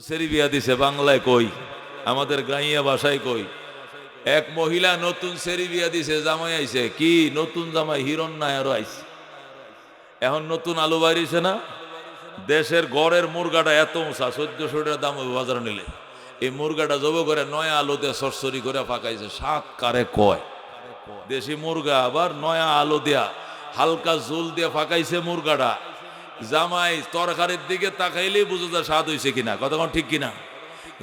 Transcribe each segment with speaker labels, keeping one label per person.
Speaker 1: সেরি বিয়া দিছে বাংলায় কই, আমাদের গাইয়া ভাষায় কই। এক মহিলা নতুন সেরি বিয়া দিছে, জামাই আইছে, কি নতুন জামাই হিরণ্যায়রও আইছে। এখন নতুন আলু বাইরিছে না, দেশের গড়ের মুরগাটা এত উঁচা, 1400 টাকা দাম হবে বাজারে নিলে। এই মুরগাটা জব করে নয়া আলুতে সরসরি করে ফাঁকাইছে, সাত কারে কয়। দেশি মুরগা আবার নয়া আলু দেয়া হালকা জোল দিয়ে ফাঁকাইছে মুরগাটা। জামাই তরকারির দিকে তাকাইলেই বুঝো যা স্বাদ হয়েছে কিনা, কতক্ষণ ঠিক কিনা।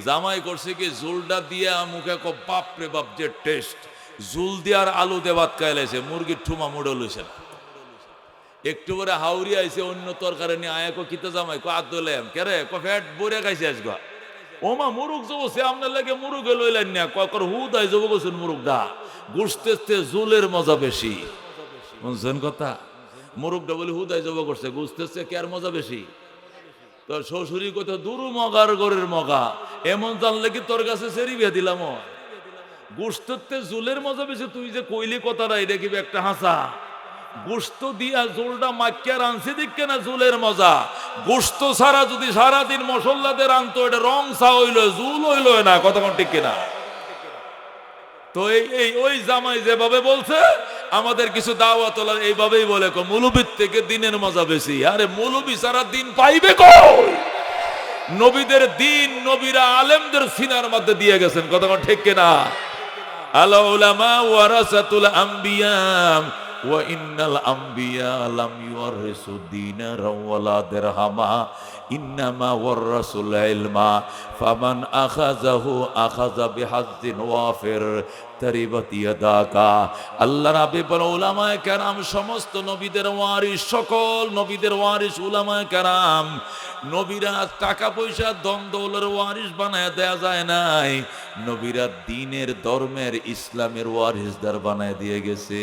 Speaker 1: জামাই করছে কি, জোলটা দিয়া মুখে বাপ রে বাপ যে টেস্ট, জোল দিয়ার আলু দিয়ে ভাত খাইলাইছে, মুরগির ঠুমা মুড়ে লইছে না। একটু পরে হাউরি আইছে অন্য তরকারি নিয়ে, আয়া কিতে জামাই আদলাম কেরে ফ্যাট বইরে খাইছে আসবা। ওমা মুরুগ জবছে আপনার লাগে, মুরুগে লইলেন না কর হুদাই জব গেছেন মুরুগটা গুছতে জোলের মজা বেশি, বুঝছেন কথা। মুরুগটা বলে হুদাই জব করছে, গুছতে কেয়ার মজা বেশি। তোর শ্বশুরি কোথাও দুরু মগার গরের মগা, এমন জানলে কি তোর কাছে সেরি বিয়া দিলাম। গুছতে জোলের মজা বেশি, তুই যে কইলি কথাটা এটা কি একটা হাসা। গোস্ত দিয়া জোলটা মাখিয়া রাঁধছে দেখে না জোলের মজা। গোস্ত ছাড়া যদি সারাদিন মশলাদের রাঁধতো, এটা রং চা হইল, জুল হইল না, কতক্ষণ ঠিক কিনা। তো এই ওই জামাই যেভাবে বলছে, আমাদের কিছু দাওয়াত এইভাবেই বলে, মৌলবীর থেকে দিনের মজা বেশি। আরে মৌলবী সারা দিন পাইবে কই? নবীদের দিন নবীরা আলেমদের সিনার মধ্যে দিয়ে গেছেন, কতক্ষণ ঠিক কিনা। আল উলামা ওয়ারাসাতুল আম্বিয়া ওয়া ইন্নাল আম্বিয়া লাম ইউরিসু দিনারাও ওয়ালা দিরহামা ইন্নামা ওয়ারাসুল ইলমা ফামান আখাযাহু আখাযা বিহাজ্জিন ওয়াফির তারিবাত ইয়াদাকা। আল্লাহ নবী বলেন, উলামায়ে কেরাম সমস্ত নবীদের ওয়ারিস, সকল নবীদের ওয়ারিস উলামায়ে কেরাম। নবীরা টাকা পয়সা ধন দৌলতের ওয়ারিস বানায় দেয়া যায় নাই, নবীরা দ্বীনের ধর্মের ইসলামের ওয়ারিসদার বানায় দিয়ে গেছে,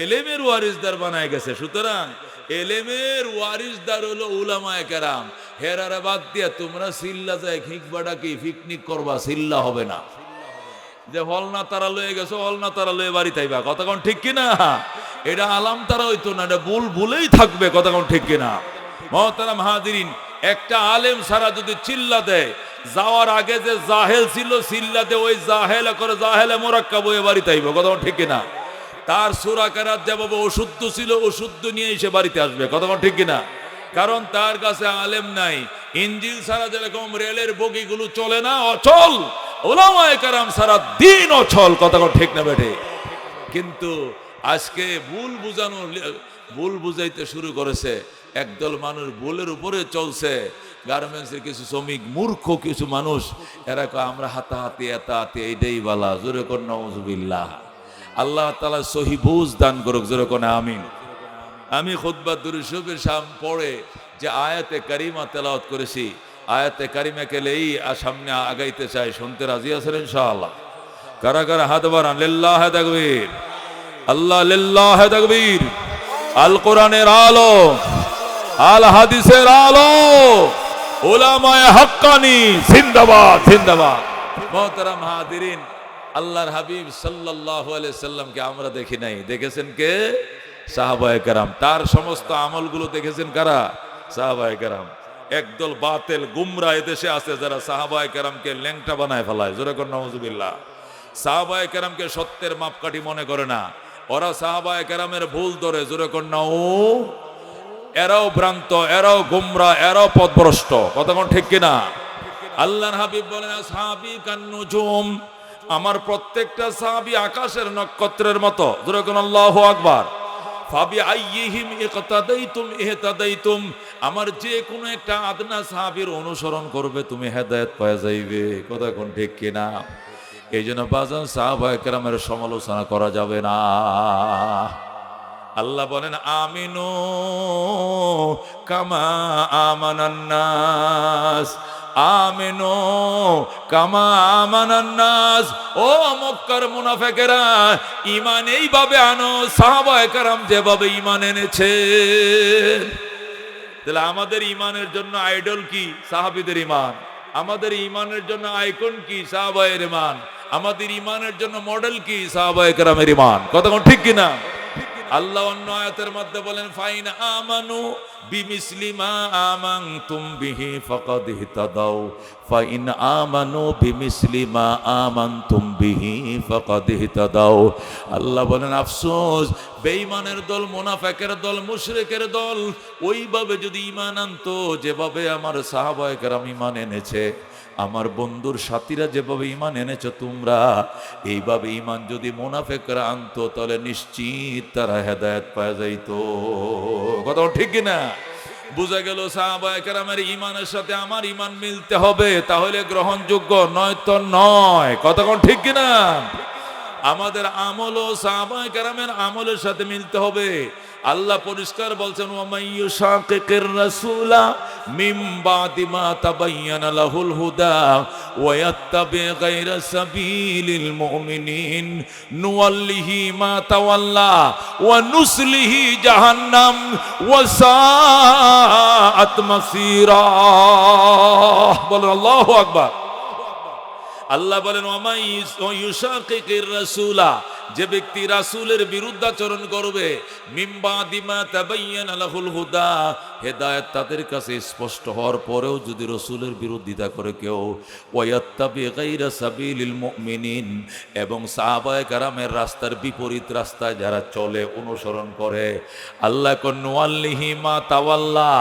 Speaker 1: এলেমের ওয়ারিসদার বানায় গেছে। সুতরাং এলেমের ওয়ারিসদার হলো উলামায়ে কেরাম। হেরারে বাদ দিয়া তোমরা সিল্লা যায় খিকবাটা কি পিকনিক করবা, সিল্লা হবে না। যে হলনা তারা লয়ে গেছো, হলনা তারা লয়ে বাড়ি থাইবা, কতক্ষণ ঠিক কিনা। এটা আলাম তারা হইতো না, এটা ভুলেই থাকবে, কতক্ষণ ঠিক কিনা। মহতারাম হাজিরিন, একটা আলেম সারা যদি চিল্লা দেয়, যাওয়ার আগে যে জাহেল ছিল চিল্লা দে, ওই জাহেলে করে জাহেলে মোরাক্কাব হয়ে বাড়িতে আইব, কতক্ষণ ঠিক কিনা। তার সূরা কেরাত যেভাবে অশুদ্ধ ছিল, অশুদ্ধ নিয়ে এসে বাড়িতে আসবে, কতক্ষণ ঠিক কিনা। কারণ তার কাছে আলেম নাই। ইনজিল ছাড়া যেরকম রেলের বগিগুলো চলে না, অচল, উলামায়ে কেরাম সারা দিন অচল, কতক্ষণ ঠিক না বেঠে। কিন্তু আজকে ভুল বুঝাইতে শুরু করেছে একদল মানুষ, ভুলের উপরে চলছে। গার্মেন্টসের কিছু শ্রমিক, মূর্খ কিছু মানুষ, এরা আমরা হাতাহাতি এতাহাতি এইটাই বলা, জোরে কোন নাউজুবিল্লাহ। আল্লাহ তাআলা সহি বুঝ দান করুক, জোরে কোন আমিন। আমি খুতবা দুরূদ শরীফের পড়ে যে আয়াতে কারিমা তেলাওয়াত করেছি, আয়াতে কারিমাকে লেই সামনে আগাইতে চাই, শুনতে রাজি আছেন ইনশাআল্লাহ? কারা কারা হাত বাড়ান, লিল্লাহি তাকবীর, আল্লাহ লিল্লাহি তাকবীর। আল কোরআনের আলো, আল হাদিসের আলো, উলামায়ে হাক্কানি জিন্দাবাদ, জিন্দাবাদ। মুহতারাম হাজিরিন, আল্লাহর হাবিব সাল্লাল্লাহু আলাইহি সাল্লামকে আমরা দেখি নাই, দেখেছেন কে? সাহাবায়ে কেরাম। তার সমস্ত আমলগুলো দেখেছেন কারা? সাহাবায়ে কেরাম। একদল বাতিল গুমরা এদেশে আছে, যারা সাহাবায়ে কেরামকে ল্যাংটা বানায় ফেলায়, জোরে কোন নাউজুবিল্লাহ। সাহাবায়ে কেরামকে সত্যের মাপকাঠি মনে করে না, ওরা সাহাবায়ে কেরামের ভুল ধরে, জোরে কোন নাউ। এরাও ভ্রান্ত, এরাও গুমরা, এরাও পথভ্রষ্ট, কতক্ষণ ঠিক কিনা। আল্লাহর হাবিব বলেন, আসহাবী কান্নুজুম, আমার প্রত্যেকটা সাহাবী আকাশের নক্ষত্রের মতো, জোরে কোন আল্লাহু আকবার। ফাবি আইয়িহিম ইকতাদাইতুম ইহতাদাইতুম, আমার যে কোনো একটা আদনা সাহাবীর অনুসরণ করবে তুমি হেদায়েত পেয়ে যাইবে, কতক্ষণ ঠিক কিনা। এই জন্য বাজান সাহাবায়ে কেরামের সমালোচনা করা যাবে না। আল্লাহ বলেন, আমিনু কামা আমানান নাস, আমিনু কামা আমানান নাস। ও মক্কার মুনাফিকেরা, ঈমান এইভাবে আনো সাহাবায়ে কেরাম যেভাবে ঈমান এনেছে। তাহলে আমাদের ঈমানের জন্য আইডল কি? সাহাবীদের ঈমান। আমাদের ঈমানের জন্য আইকন কি? সাহাবায়ের ঈমান। আমাদের ঈমানের জন্য মডেল কি? সাহাবায়ে কেরামের ঈমান, কতক্ষণ ঠিক কিনা। আল্লাহ অন্য আয়াতের মধ্যে বলেন, ফাইন আমানু বিমিসলি মা আমানতুম বিহি ফাকাদ ইহতাদাউ ফাইন আমানু বিমিসলি মা আমানতুম বিহি ফাকাদ ইহতাদাউ। আল্লাহ বলেন আফসোস, বেঈমানের দল, মুনাফিকের দল, মুশরিকের দল ওইভাবে যদি ঈমান আনতো যেভাবে আমার সাহাবায়ে কেরাম ঈমান এনেছে, আমার বন্ধুর সাথীরা যেভাবে ঈমান এনেছো তোমরা, এইভাবে ঈমান যদি মুনাফিকরা আনতো তাহলে নিশ্চিত তারা হেদায়েত পেয়ে যাইতো। কথা ঠিক কিনা? বুঝা গেল সাহাবায়ে কেরামের ঈমানের সাথে আমার ঈমান মিলতে হবে, তাহলে গ্রহণযোগ্য, নয়তো নয়। কথা ঠিক কিনা? আমাদের আমলও সাহাবায়ে কেরামের আমলের সাথে মিলতে হবে। আল্লাহ পরিষ্কার বলছেন, ওয়ামাইয়ুশাকিকির রাসূলা মিন বাদি মা তাবায়্যানা লাহুল হুদা ওয়া ইয়াত্তাবি গায়রা সাবিলিল মুমিনিন নুওয়াল্লিহি মা তাওয়াল্লা ওয়া নুসলিহি জাহান্নাম ওয়া সাআত মাসীরা। বলেন আল্লাহু আকবার। আল্লাহ বলেন ওয়ামাইয়ুশাকিকির রাসূলা, যে ব্যক্তি রাসূলের বিরুদ্ধাচরণ করবে, মিন বাদি মা তাবায়্যানা লাহুল হুদা, হেদায়েত তাদের কাছে স্পষ্ট হওয়ার পরেও যদি রাসূলের বিরোধিতা করে কেউ, ওয়া ইয়াত্তাবি গায়রা সাবিলিল মুমিনিন, এবং সাহাবায়ে কেরামের রাস্তার বিপরীত রাস্তায় যারা চলে, অনুসরণ করে, আল্লাহ কোন নুওয়াল্লিহি মা তাওয়াল্লা,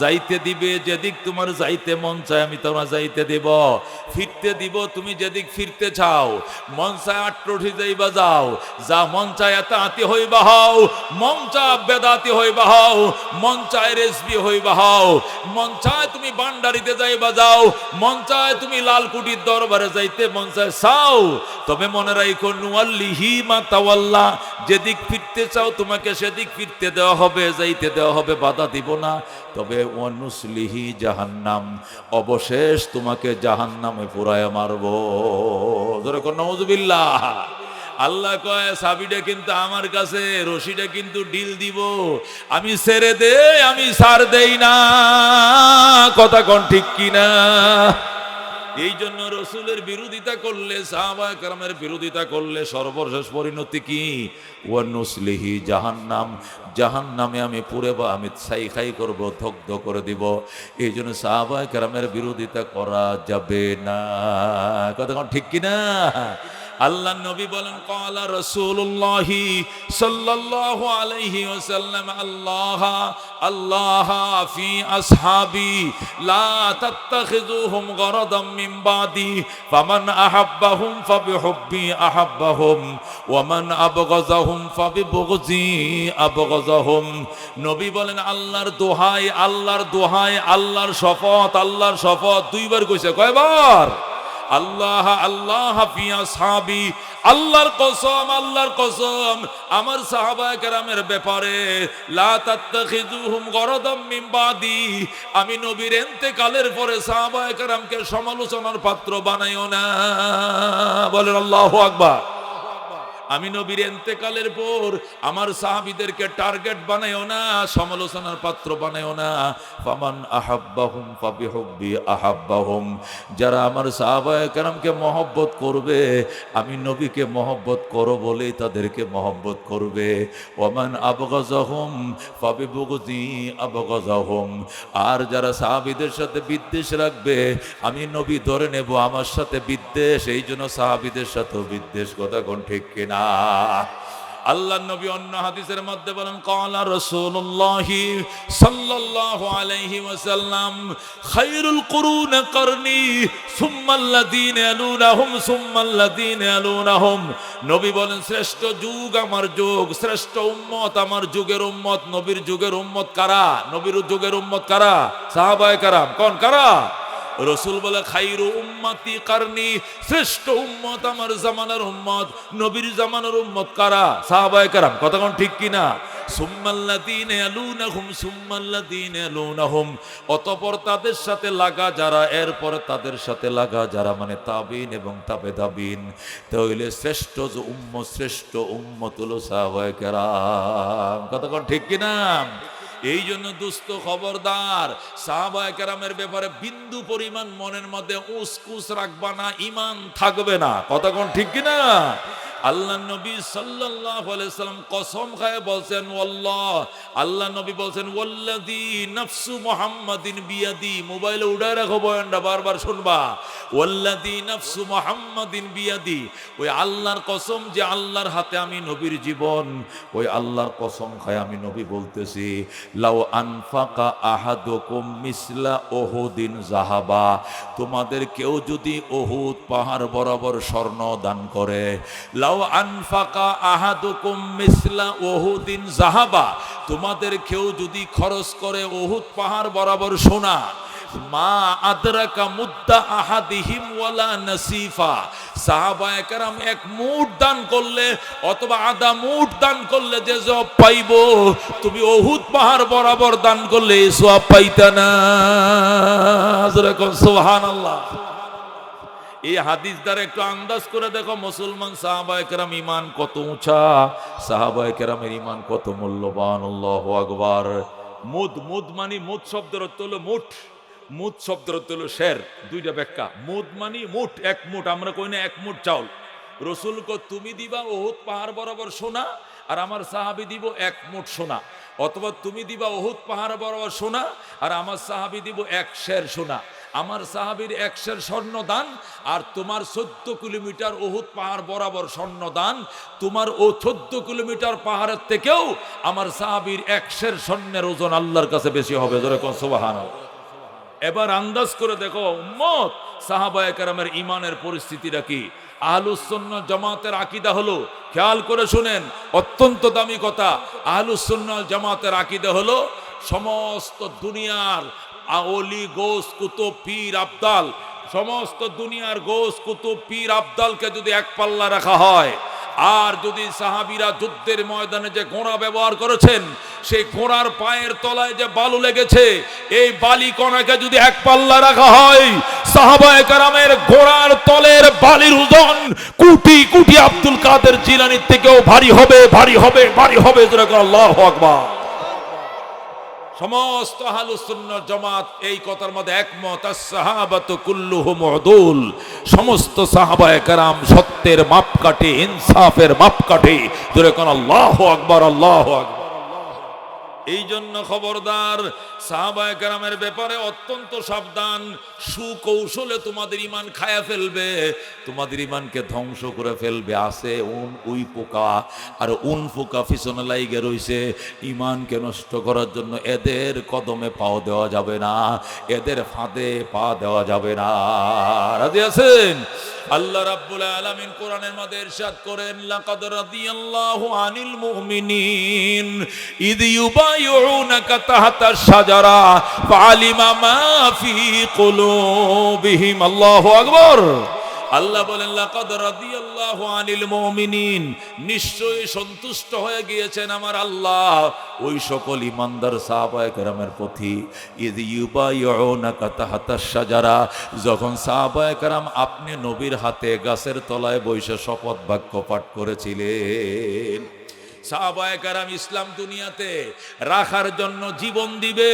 Speaker 1: যাইতে দিবে যেদিক তোমার যাইতে মন চায় আমি তোমার যাইতে দেব, ফিরতে দিব তুমি যেদিক ফিরতে চাও, মন চায় আট্রঠি যাইবা যাও, যা মন চায় এতাতি হইবা হও, মন চায় বেদাতি হইবা হও, মন চায় রেজবি হইবা হও, মন চায় তুমি বান্ডারিতে যাইবা যাও, মন চায় তুমি লালকুটির দরবারে যাইতে মন চায় চাও, তবে মনে রাখো নুওয়াল্লিহি মা তাওয়াল্লা, যেদিক ফিরতে চাও তোমাকে সেদিক ফিরতে দেওয়া হবে, যাইতে দেওয়া হবে, বাধা দিব না। তবে ওয়া নুসলিহি জাহান্নাম, অবশেষ তোমাকে জাহান্নামে পুরায় মারবো। জোরে কোন নাউযুবিল্লাহ। আল্লাহ কয় চাবিটা কিন্তু আমার কাছে, রশিটা কিন্তু ডিল দিব, আমি ছেড়ে দে, আমি ছাড় দেই না। কথা কোন ঠিক কিনা? এই জন্য রসুলের বিরোধিতা করলে, সাহাবায়ে কেরামের বিরোধিতা করলে সর্বশেষ পরিণতি কি? ওয়া নুসলিহি জাহান্নাম, জাহান্নামে আমি পুরে বা আমি ছাই খাই করবো, দগ্ধ করে দিব। এই জন্য সাহাবায়ে কেরামের বিরোধিতা করা যাবে না। কথা ঠিক কিনা? আল্লাহ নবী বলেন, ক্বালা রাসূলুল্লাহি সাল্লাল্লাহু আলাইহি ওয়াসাল্লাম, আল্লাহ আল্লাহ ফি আসহাবি লা তাত্তাখিযুহুম গরাদাম মিন বাদি ফামান আহাব্বাহুম ফাবিহুব্বি আহাব্বাহুম ওয়া মান আবগাযাহুম ফাবিবুগযি আবগাযাহুম। নবী বলেন, আল্লাহর দোহাই, আল্লাহর দোহাই, আল্লাহর শপথ, আল্লাহর শপথ, দুইবার কইছে। কয়বার? আল্লাহ আল্লাহ ফি আসহাবি, আল্লাহর কসম, আল্লাহর কসম, আমার সাহাবায়ে কেরামের ব্যাপারে, লা তাত্তাখিযুহুম গরাদাম মিন বাদি, আমি নবীর ইন্তেকালের পরে সাহাবায়ে কেরামকে সমালোচনার পাত্র বানাইও না। বলেন আল্লাহু আকবার। আমি নবীর ইন্তেকালের পর আমার সাহাবীদেরকে টার্গেট বানাইও না, সমালোচনার পাত্র বানাইও না। ফামান আহাব্বাহুম ফাবিহুব্বি আহাব্বাহুম, যারা আমার সাহাবায়ে কেরামকে মহব্বত করবে, আমি নবীকে মহব্বত করো বলেই তাদেরকে মহব্বত করবে। ওয়ামান আবগাযাহুম ফাবিবুগযি আবগাযাহুম, আর যারা সাহাবীদের সাথে বিদ্বেষ রাখবে, আমি নবী ধরে নেব আমার সাথে বিদ্বেষ, এই জন্য সাহাবীদের সাথেও বিদ্বেষ। কথা কোন ঠিক কিনা? আল্লাহ নবী অন্য হাদিসের মধ্যে বলেন, ক্বালা রাসূলুল্লাহি সাল্লাল্লাহু আলাইহি ওয়াসাল্লাম, খায়রুল কুরুন করনি সুম্মাল্লাযীনা ইয়ালুনাহুম সুম্মাল্লাযীনা ইয়ালুনাহুম। নবী বলেন, শ্রেষ্ঠ যুগ আমার যুগ, শ্রেষ্ঠ উম্মত আমার যুগের উম্মত। নবীর যুগের উম্মত কারা? নবীর যুগের উম্মত কারা? সাহাবায়ে কেরাম। কোন কারা? রসুল বলে, খাইরু উম্মতি কারনি, শ্রেষ্ঠ উম্মত আমার জামানার উম্মত। নবীর জামানার উম্মত কারা? সাহাবায়ে কেরাম। কথা কোন ঠিক কিনা? সুম্মাল্লাযীনা ইয়ালুনাহুম সুম্মাল্লাযীনা ইয়ালুনাহুম, অতঃপর তাদের সাথে লাগা যারা, এরপর তাদের সাথে লাগা যারা, মানে তাবিন এবং তাবে তাবিন। তাহলে শ্রেষ্ঠ যে উম্মত, শ্রেষ্ঠ উম্মত হলো সাহাবায়ে কেরাম। কথা কোন ঠিক কিনা? এই জন্য দোস্ত খবরদার, সাহাবায়ে কেরামের ব্যাপারে বিন্দু পরিমাণ মনের মধ্যে উসকুস রাখবা না, ঈমান থাকবে না। কথা কোন ঠিক কিনা? আল্লাহ নবী সাল্লাল্লাহু আলাইহি সাল্লাম কসম খায় বলছেন ওয়াল্লাহ, আল্লাহ নবী বলছেন ওয়াল্লাযী নাফসু মুহাম্মাদিন বিয়াদি, মোবাইলে উড়ায় রাখো বয়ানটা বারবার শুনবা, ওয়াল্লাযী নাফসু মুহাম্মাদিন বিয়াদি, ওই আল্লাহর কসম যে আল্লাহর হাতে আমি নবীর জীবন, ওই আল্লাহর কসম খায় আমি নবী বলতেছি, লাউ আনফাকা আহাদুকুম মিসলা উহুদিন যাহাবা, তোমাদের কেউ যদি উহুদ পাহাড় বরাবর স্বর্ণ দান করে, লাউ আনফাকা আহাদুকুম মিসলা উহুদিন যাহাবা, তোমাদের কেউ যদি খরচ করে উহুদ পাহাড় বরাবর সোনা, মা আদরাকা মুদ্দা আহাদিহিম ওয়ালা নাসিফা, সাহাবায়ে কেরাম এক মুঠ দান করলে অথবা আধা মুঠ দান করলে যে সওয়াব পাইবো, তুমি উহুদ পাহাড় বরাবর দান করলে এই সওয়াব পাইতা না। সুবহানাল্লাহ। এই হাদিস দ্বারা একটু আন্দাজ করে দেখো মুসলমান সাহাবায়ে কেরাম ইমান কত উঁচা, সাহাবায়ে কেরামের ইমান কত মূল্যবান। আল্লাহু আকবার। মুদ, মুদ মানে মুদ শব্দের অর্থ হলো মুঠ, মুদ শব্দের অর্থ হলো শের, দুইটা ব্যাখ্যা। মুদ মানে মুঠ, এক মুঠ, আমরা কই না এক মুঠ চাউল। রসুল কো তুমি দিবা উহুদ পাহাড় বরাবর সোনা, আর আমার সাহাবী দিব এক মুঠ সোনা, অথবা তুমি দিবা উহুদ পাহাড় বরাবর সোনা আর আমার সাহাবী দিব এক শের সোনা। আমার সাহাবীর এক শের স্বর্ণ দান আর তোমার 14 কিলোমিটার উহুদ পাহাড় বরাবর স্বর্ণ দান, তোমার ও 14 কিলোমিটার পাহাড়ের থেকেও আমার সাহাবীর এক শের স্বর্ণের ওজন আল্লাহর কাছে বেশি হবে। জোরে কোন সুবহানাল্লাহ। এবার আন্দাজ করে দেখো উম্মত সাহাবায়ে কেরামের ইমানের পরিস্থিতিটা কি। আহলুস সুন্নাহ জামাতের আকীদা হলো, খেয়াল করে শুনেন, অত্যন্ত দামি কথা, আহলুস সুন্নাহ জামাতের আকীদা হলো সমস্ত দুনিয়ার ওলি গোস কুতুব পীর আবদাল, সমস্ত দুনিয়ার গোস কুতুব পীর আবদালকে যদি এক পাল্লা রাখা হয়, আর যদি সাহাবীরা যুদ্ধের ময়দানে যে ঘোড়া ব্যবহার করেছেন সেই ঘোড়ার পায়ের তলায় যে বালু লেগেছে, এই বালি কণাকে যদি এক পাল্লা রাখা হয়, সাহাবায়ে কেরামের ঘোড়ার তলের বালির ওজন কোটি কোটি আব্দুল কাদের জিলানীর থেকেও ভারী হবে, ভারী হবে, ভারী হবে। আল্লাহু আকবার। সমস্ত আহলুস সুন্নাহ জামাত এই কথার মধ্যে একমত, as-সাহাবাতু কুল্লুহুম উদুল, সমস্ত সাহাবায়ে কেরাম সত্যের মাপকাঠি, ইনসাফের মাপকাঠি। জোরে কোন আল্লাহু আকবার, আল্লাহু আকবার। এই জন্য খবরদার, সাহাবায়ে কেরামের ব্যাপারে অত্যন্ত সাবধান। সুকৌশলে তোমাদের ইমান খায়া ফেলবে, তোমাদের ইমানকে ধ্বংস করে ফেলবে। আছে উই পোকা, আর পোকা পিছনে লাইগে রইছে ইমানকে নষ্ট করার জন্য। এদের কদমে পাও দেওয়া যাবে না, এদের ফাঁদে পা দেওয়া যাবে না। রাজি আছেন? আল্লাহ রাব্বুল আলামিন কোরআনের মধ্যে ইরশাদ করেন, লাকাদ রাদিয়াল্লাহু আনিল মুমিনিন ইদ ইউবাইউনাকা তাহতাশ শাজারা ফাআলিমা মা ফি কুলুবিহিম। আল্লাহু আকবার। আল্লাহ বলেন, লাকাদ রাদিয়াল্লাহু আনিল মুমিনিন, নিশ্চয়ই সন্তুষ্ট হয়ে গিয়েছেন আমার আল্লাহ ওই সকল ইমানদার সাহাবায়ে কেরামের প্রতি। ইদ ইউবাইউনাকা তাহতাশ শাজারা, যখন সাহাবায়ে কেরাম আপনি নবীর হাতে গাছের তলায় বসে শপথ বাক্য পাঠ করেছিলেন। সাহাবায়ে কেরাম ইসলাম দুনিয়াতে রাখার জন্য জীবন দিবে,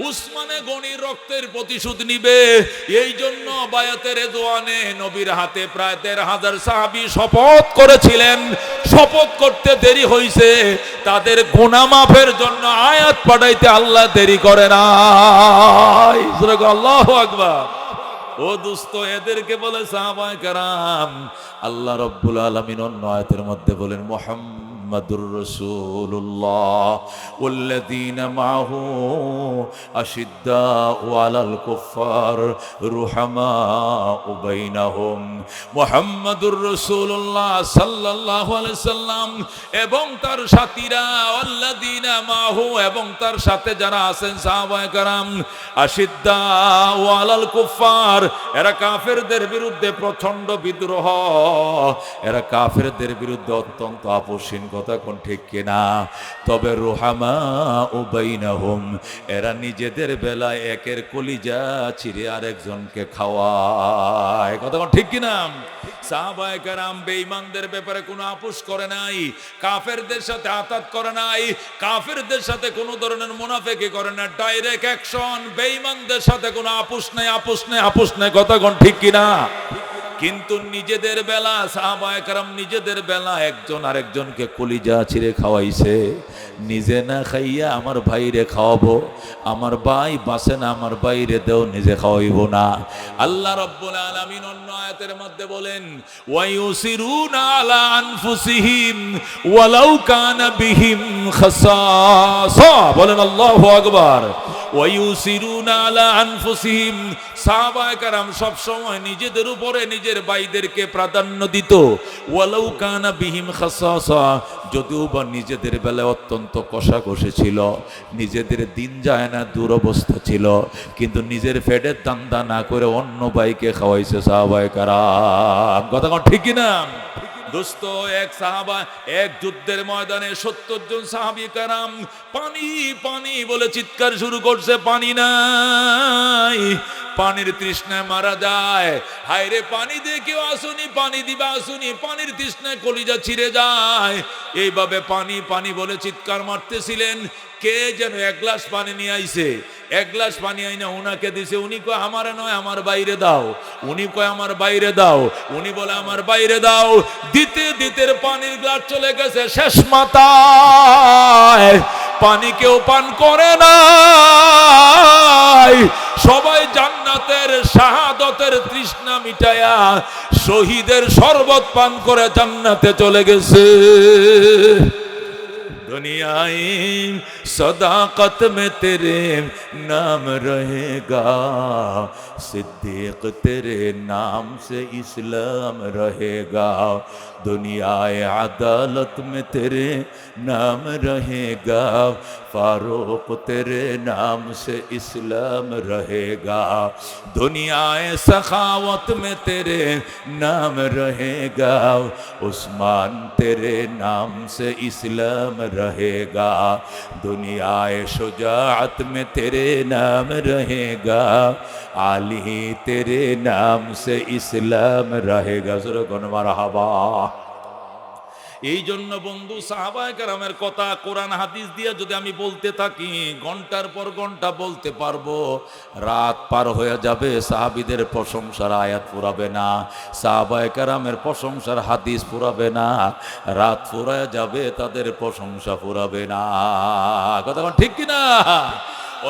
Speaker 1: উসমানে গনির রক্তের প্রতিশোধ নিবে। এই জন্য বায়াতে রেদওয়ানে নবীর হাতে প্রায় ১৩,০০০ সাহাবী শপথ করেছিলেন। শপথ করতে দেরি হয়েছে, তাদের গুনাহ মাফের জন্য আয়াত পাঠাইতে আল্লাহ দেরি করে না। আল্লাহু আকবার। ও দোস্ত, এদেরকে বলে সাহাবায়ে কেরাম। আল্লাহ রাব্বুল আলামিন অন্য আয়াতের মধ্যে বলেন, মুহাম্মাদুর রাসূলুল্লাহ ওয়াল্লাযীনা মাআহু আশিদ্দাউ আলাল কুফফার রুহামাউ বাইনাহুম। মুহাম্মাদুর রাসূলুল্লাহ সাল্লাল্লাহু আলাইহি সাল্লাম এবং তার সাথীরা, ওয়াল্লাযীনা মাআহু এবং তার সাথে যারা আছেন সাহাবায়ে কেরাম, আশিদ্দাউ আলাল কুফফার, এরা কাফেরদের বিরুদ্ধে প্রচন্ড বিদ্রোহ, এরা কাফেরদের বিরুদ্ধে অত্যন্ত আপোষহীন। কথা কোন ঠিক কিনা? তবে রুহামাউ বাইনাহুম, এরা নিজেদের বেলায় একের কলিজা ছিঁড়ে আরেকজনকে খাওয়ায়। কথা কোন ঠিক কিনা? সাহাবায়ে কেরাম বেঈমানদের ব্যাপারে কোনো আপোষ করে নাই, কাফেরদের সাথে আতাত করে নাই, কাফেরদের সাথে কোনো ধরনের মুনাফিকি করে না, ডাইরেক্ট অ্যাকশন। বেঈমানদের সাথে কোনো আপোষ নাই, আপোষ নাই, আপোষ নাই। কথা কোন ঠিক কিনা? কিন্তু নিজেদের বেলা সাহাবায়ে কেরাম নিজেদের বেলা একজন আরেকজনকে কলিজা ছিঁড়ে খাওয়াইছে, নিজে না খাইয়া আমার ভাইরে খাওয়াবো, আমার ভাই বাসে না আমার ভাইরে দেও, নিজে খাওয়াইব না। আল্লাহ রাব্বুল আলামিন অন্য আয়াতের মধ্যে বলেন ওয়ায়ুসিরুনা আলা আনফুসিহিম ওয়ালাউ কানা বিহিম খাসাসা, বলেন আল্লাহু আকবার। ওয়ায়ুসিরুনা আলা আনফুসিহিম, সাহাবায়ে কেরাম সব সময় নিজেদের উপরে নিজের ভাইদেরকে প্রাধান্য দিত। ওয়ালাউ কানা বিহিম খাসাসা, যদিও বা নিজেদের বেলায় অত্যন্ত কষাকষি ছিল, নিজেদের দিন যায় না দুরবস্থা ছিল, কিন্তু নিজের পেটের দান্দা না করে অন্য ভাইকে খাওয়াইছে সাহাবায়ে কেরাম। কথা কোন ঠিক কি না? দোস্ত, এক সাহাবা এক যুদ্ধের ময়দানে 70 জন সাহাবী কেরাম পানি পানি বলে চিৎকার শুরু করছে, পানি নাই, পানির তৃষ্ণায় মারা যায়। হায় রে, পানি দিয়ে কেউ আসুনি, পানি দিবা আসুনি, পানির তৃষ্ণায় কলিজা ছিঁড়ে যায়। এইভাবে পানি পানি বলে চিৎকার মারতেছিলেন। কে যেন এক গ্লাস পানি নিয়ে আইছে, এক গ্লাস পানি আইনা উনাকে দিছে। উনি কয় আমার নয়, আমার বাইরে দাও। উনি কয় আমার বাইরে দাও। উনি বলে আমার বাইরে দাও। দিতে দিতে পানির গ্লাস চলে গেছে শেষ মাথায়, পানি কেউ পান করে না। সবাই জান্নাতের শাহাদতের তৃষ্ণা মিটায়া শহীদের শরবত পান করে জান্নাতে চলে গেছে। दुनियाए सदाकत में तेरे नाम रहेगा, सिद्दीक तेरे नाम से इस्लाम रहेगा, दुनियाए अदालत में तेरे नाम रहेगा, फारूक तेरे नाम से इस्लाम रहेगा, दुनियाए सखावत में तेरे नाम रहेगा, उस्मान तेरे नाम से इस्लाम रहेगा, दुनियाए शुजाअत में तेरे नाम रहेगा, आली तेरे नाम से इस्लाम रहेगा। सुरगन मरहबा। এই জন্য বন্ধু, সাহাবায়ে কেরামের কথা কোরআন হাদিস দিয়ে যদি আমি বলতে থাকি ঘন্টার পর ঘন্টা বলতে পারবো, রাত পার হয়ে যাবে, সাহাবীদের প্রশংসার আয়াত ফুরাবে না, সাহাবায়ে কেরামের প্রশংসার হাদিস ফুরাবে না, রাত ফুরায় যাবে, তাদের প্রশংসা ফুরাবে না। কথা ঠিক কিনা?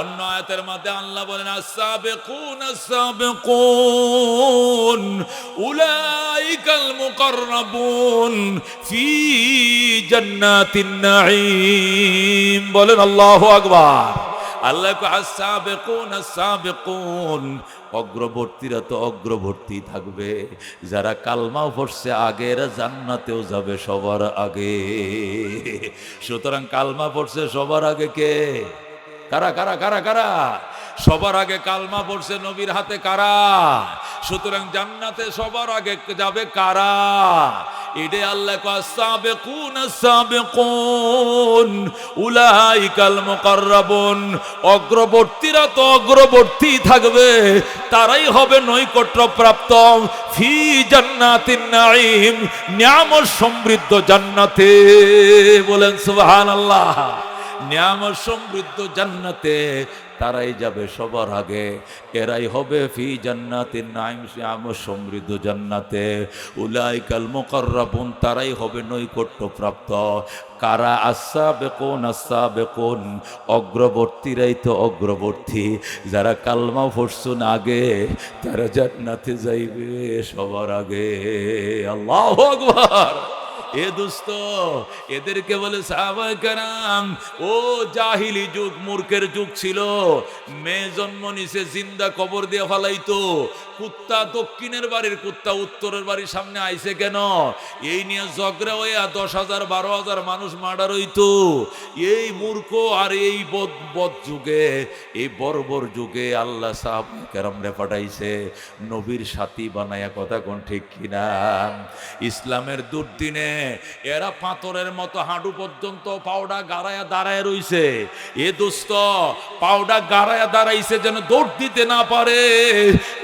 Speaker 1: অন্য আয়াতের মধ্যে আল্লাহ বলেন আস-সাবিকুন আস-সাবিকুন উলাইকাল মুকাররাবুন ফি জান্নাতিন নাঈম, বলেন আল্লাহু আকবার। আল্লাহ আস-সাবিকুন আস-সাবিকুন, অগ্রবর্তীরা তো অগ্রবর্তী থাকবে, যারা কালমাও পড়ছে আগে এরা জান্নাতেও যাবে সবার আগে। সুতরাং কালমা পড়ছে সবার আগে কে? কারা কারা কারা কারা? সবার আগে কালমা পড়ছে নবীর হাতে কারা? সুতরাং জান্নাতে সবার আগে যাবে কারা? এডে আল্লাহ আস-সাবিকুন আস-সাবিকুন উলাইকাল মুকাররাবুন, অগ্রবর্তীরা তো অগ্রবর্তী থাকবে, তারাই হবে নৈকট্য প্রাপ্ত ফি জান্নাতিন নাঈম, নিয়ামত সমৃদ্ধ জান্নাতে। বলেন সুবহানাল্লাহ। নিয়ামত সমৃদ্ধ জান্নাতে তারাই যাবে সবার আগে, এরাই হবে ফি জান্নাতিন নাঈম, নিয়ামত সমৃদ্ধ জান্নাতে। উলাইকাল মুকাররাবুন, তারাই হবে নৈকট্য প্রাপ্ত। কারা? আস-সাবিকুন আস-সাবিকুন, অগ্রবর্তীরাই তো অগ্রবর্তী, যারা কালমা পড়ছুন আগে তারা জান্নাতে যাইবে সবার আগে। আল্লাহু আকবার। এ দোস্ত, এদেরকে বলে সাহাবায়ে কেরাম। ও জাহিলি যুগ, মূর্খের যুগ ছিল, মেয়ে জন্ম নিছে জিন্দা কবর দিয়ে ফালাইতো। কুত্তা দক্ষিণের বাড়ির কুত্তা উত্তরের বাড়ির সামনে আইছে কেন, এই নিয়ে ঝগড়া হইয়া 10,000 12,000 মানুষ মার্ডার হইতো। এই মূর্খ আর এই বদ যুগে, এই বর্বর যুগে আল্লাহ সাহাবায়ে কেরামরে পাঠাইছে নবীর সাথী বানায়া। কথা কোন ঠিক কিনা? ইসলামের দুর্দিনে এরা পাথরের মতো হাঁটু পর্যন্ত পাউডা গাড়ায়া দাঁড়ায় রইছে। এ দোস্ত, পাউডা গাড়ায়া দাঁড়াইছে যেন দৌড় দিতে না পারে।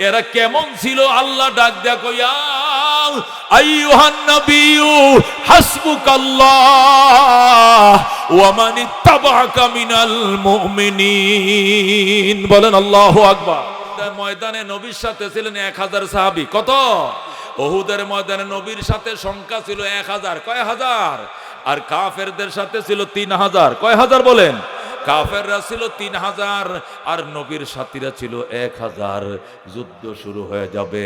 Speaker 1: এরা কেমন ছিল? আল্লাহ ডাক দেয়া কইয়া আইয়ুহান নাবিয়্যু হাসবুকাল্লাহ ওয়া মান ইত্তাবাআকা মিনাল মুমিনিন, বলেন আল্লাহু আকবার। ময়দানে নবীর সাথে ছিলেন 1000 সাহাবী। কত? উহুদের ময়দানে নবীর সাথে সংখ্যা ছিল 1000। কয় হাজার? আর কাফেরদের সাথে ছিল 3000। কয় হাজার বলেন? কাফেররা ছিল 3000 আর নবীর সাথীরা ছিল 1000। যুদ্ধ শুরু হয়ে যাবে।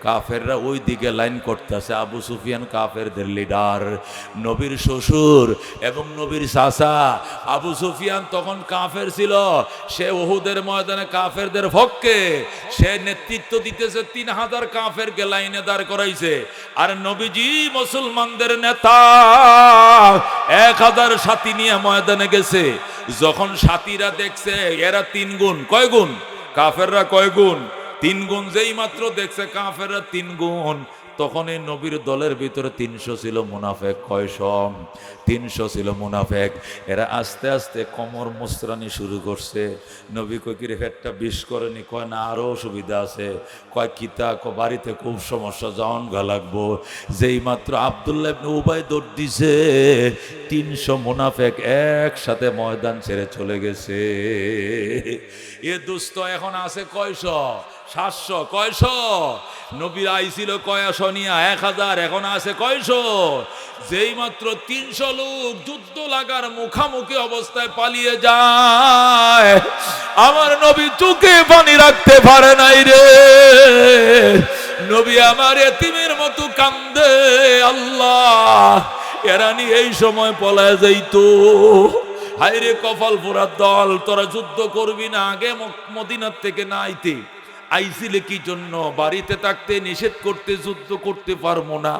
Speaker 1: কাফেররা ওই দিকে লাইন করতেছে। আবু সুফিয়ান কাফেরদের লিডার, নবীর শ্বশুর এবং নবীর চাচা। আবু সুফিয়ান তখন কাফের ছিল, সে উহুদের ময়দানে কাফেরদের পক্ষে সে নেতৃত্ব দিতেছে। 3000 কাফেরকে লাইনে দাঁড় করাইছে। আর নবীজি মুসলমানদের নেতা 1000 সাথী নিয়ে ময়দানে গেছে। যখন সাথীরা দেখছে এরা 3 গুণ, কয় গুণ? কাফেররা কয় গুণ? 3 গুণ। যেই মাত্র দেখছে কাফেররা 3 গুণ, তখন এই নবীর দলের ভিতরে 300 ছিল মুনাফেক। কয়শ? 300 ছিল মুনাফেক। এরা আস্তে আস্তে কোমর মুচড়ানি শুরু করছে। নবী কয় কি রে পেটটা বিষ করেনি? কয় না, আরো অসুবিধা আছে। কয় কিতা? বাড়িতে খুব সমস্যা, জান গা লাগবো। যেই মাত্র আব্দুল্লাহ ইবনে উবাই দৌড় দিছে, 300 মুনাফেক একসাথে ময়দান ছেড়ে চলে গেছে। এ দুস্থ এখন আছে কয়শ? 700। কয়শ? নবীর আইছিল কয়শ নিয়া? 1000। এখন আছে কয়শ? যেই মাত্র 300 লোক যুদ্ধ লাগার মুখামুখি অবস্থায় পালিয়ে যায়, আমার নবী চোখে পানি রাখতে পারে নাই রে। নবী আমার এতিমের মতো কান্দে। আল্লাহ, এরা নিয়ে এই সময় পলায় যাইতো। হায়রে কপাল পোড়া দল, তোরা যুদ্ধ করবি না, আগে মদিনার থেকে না আইতে। আইছিলে কি জন্য? বাড়িতে থাকতে নিষেধ করতে, যুদ্ধ করতে পারবো না।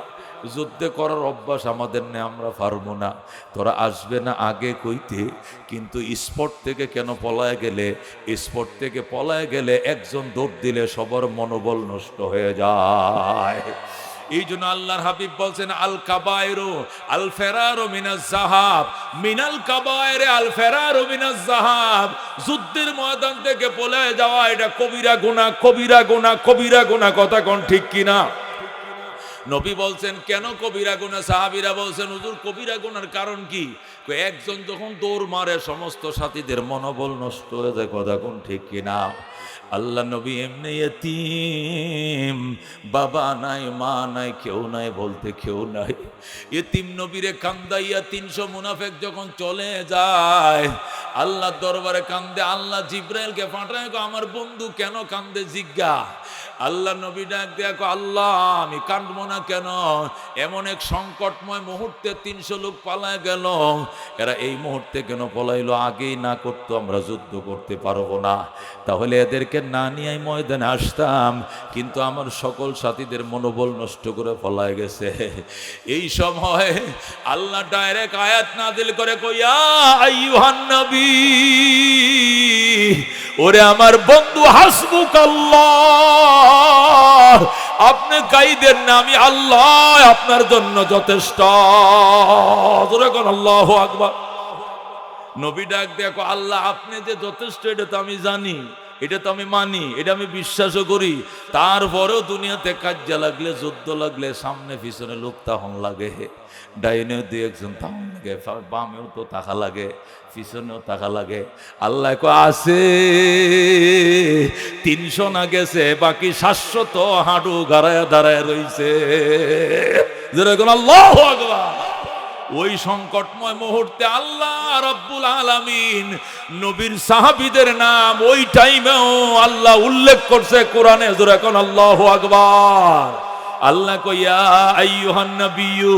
Speaker 1: যুদ্ধ করার অভ্যাস আমাদের নেই, আমরা পারবো না। তোরা আসবে না আগে কইতে, কিন্তু স্পট থেকে কেন পলায় গেলে? স্পট থেকে পলায় গেলে একজন দৌড় দিলে সবার মনোবল নষ্ট হয়ে যায়। এই জন্য আল্লাহর হাবিব বলছেন, আল কাবায়রু আল ফেরারু মিনাজ যাহাব, মিনাল কাবায়রে আল ফেরারু মিনাজ যাহাব। যুদ্ধের ময়দান থেকে পলায় যাওয়া এটা কবিরা গুনাহ, কবিরা গুনাহ, কবিরা গুনাহ। কথা কোন ঠিক কিনা? নবী বলছেন কেন কবিরা গুনাহ? সাহাবীরা বলছেন হুজুর কবিরা গুনার কারণ কি? একজন যখন দৌড় মারে সমস্ত সাথীদের মনোবল নষ্ট হয়ে যায়। কথা কোন ঠিক কিনা? আল্লাহ নবী এমনি এতিম, বাবা নাই, মা নাই, কেউ নাই বলতে কেউ নাই। এতিম নবীরে কান্দাইয়া 300 মুনাফেক যখন চলে যায়, আল্লাহ দরবারে কান্দে। আল্লাহ জিব্রাইলকে পাঠায়, আমার বন্ধু কেন কান্দে জিজ্ঞা। আল্লাহ নবী ডাক দেখো, আল্লাহ আমি কাঁদবো না কেন? এমন এক সংকটময় মুহূর্তে 300 লোক পালায় গেল। এরা এই মুহূর্তে কেন পলাইলো? আগেই না করতো আমরা যুদ্ধ করতে পারবো না। তাহলে এদেরকে না নিয়ে ময়দানে আসতাম, কিন্তু আমার সকল সাথীদের মনোবল নষ্ট করে পলায় গেছে। এই সময় আল্লাহ ডাইরেক্ট আয়াত নাযিল করে, কইয়া আইয়ুহান নবী, ওরে আমার বন্ধু, হাসবুকাল্লাহ, আপনি কাইদেন না, আমি আল্লাহ আপনার জন্য যথেষ্ট। আল্লাহু আকবার। নবী ডাক দেখো, আল্লাহ আপনি যে যথেষ্ট এটা তো আমি জানি, এটা তো আমি মানি, এটা আমি বিশ্বাসও করি। তারপরেও দুনিয়াতে কাজ্জা লাগলে, যুদ্ধ লাগলে সামনে পিছনে লোক তখন লাগে, ডাইনেও দুই একজন তখন লাগে, বামেও তো তাকা লাগে, পিছনেও তাকা লাগে। আল্লাহ আছে 300 না গেছে, বাকি 700 তো হাঁটু গাড়ায় দাঁড়ায় রইছে। যেরকম আল্লাহু আকবার। ওই সংকটময় মুহূর্তে আল্লাহ রাব্বুল আলামিন নবীর সাহাবীদের নাম ওই টাইমেও আল্লাহ উল্লেখ করছে কোরআনে। যেরকম আল্লাহু আকবার। আল্লাহ কইয়া আইয়ুহান নবিয়্যু,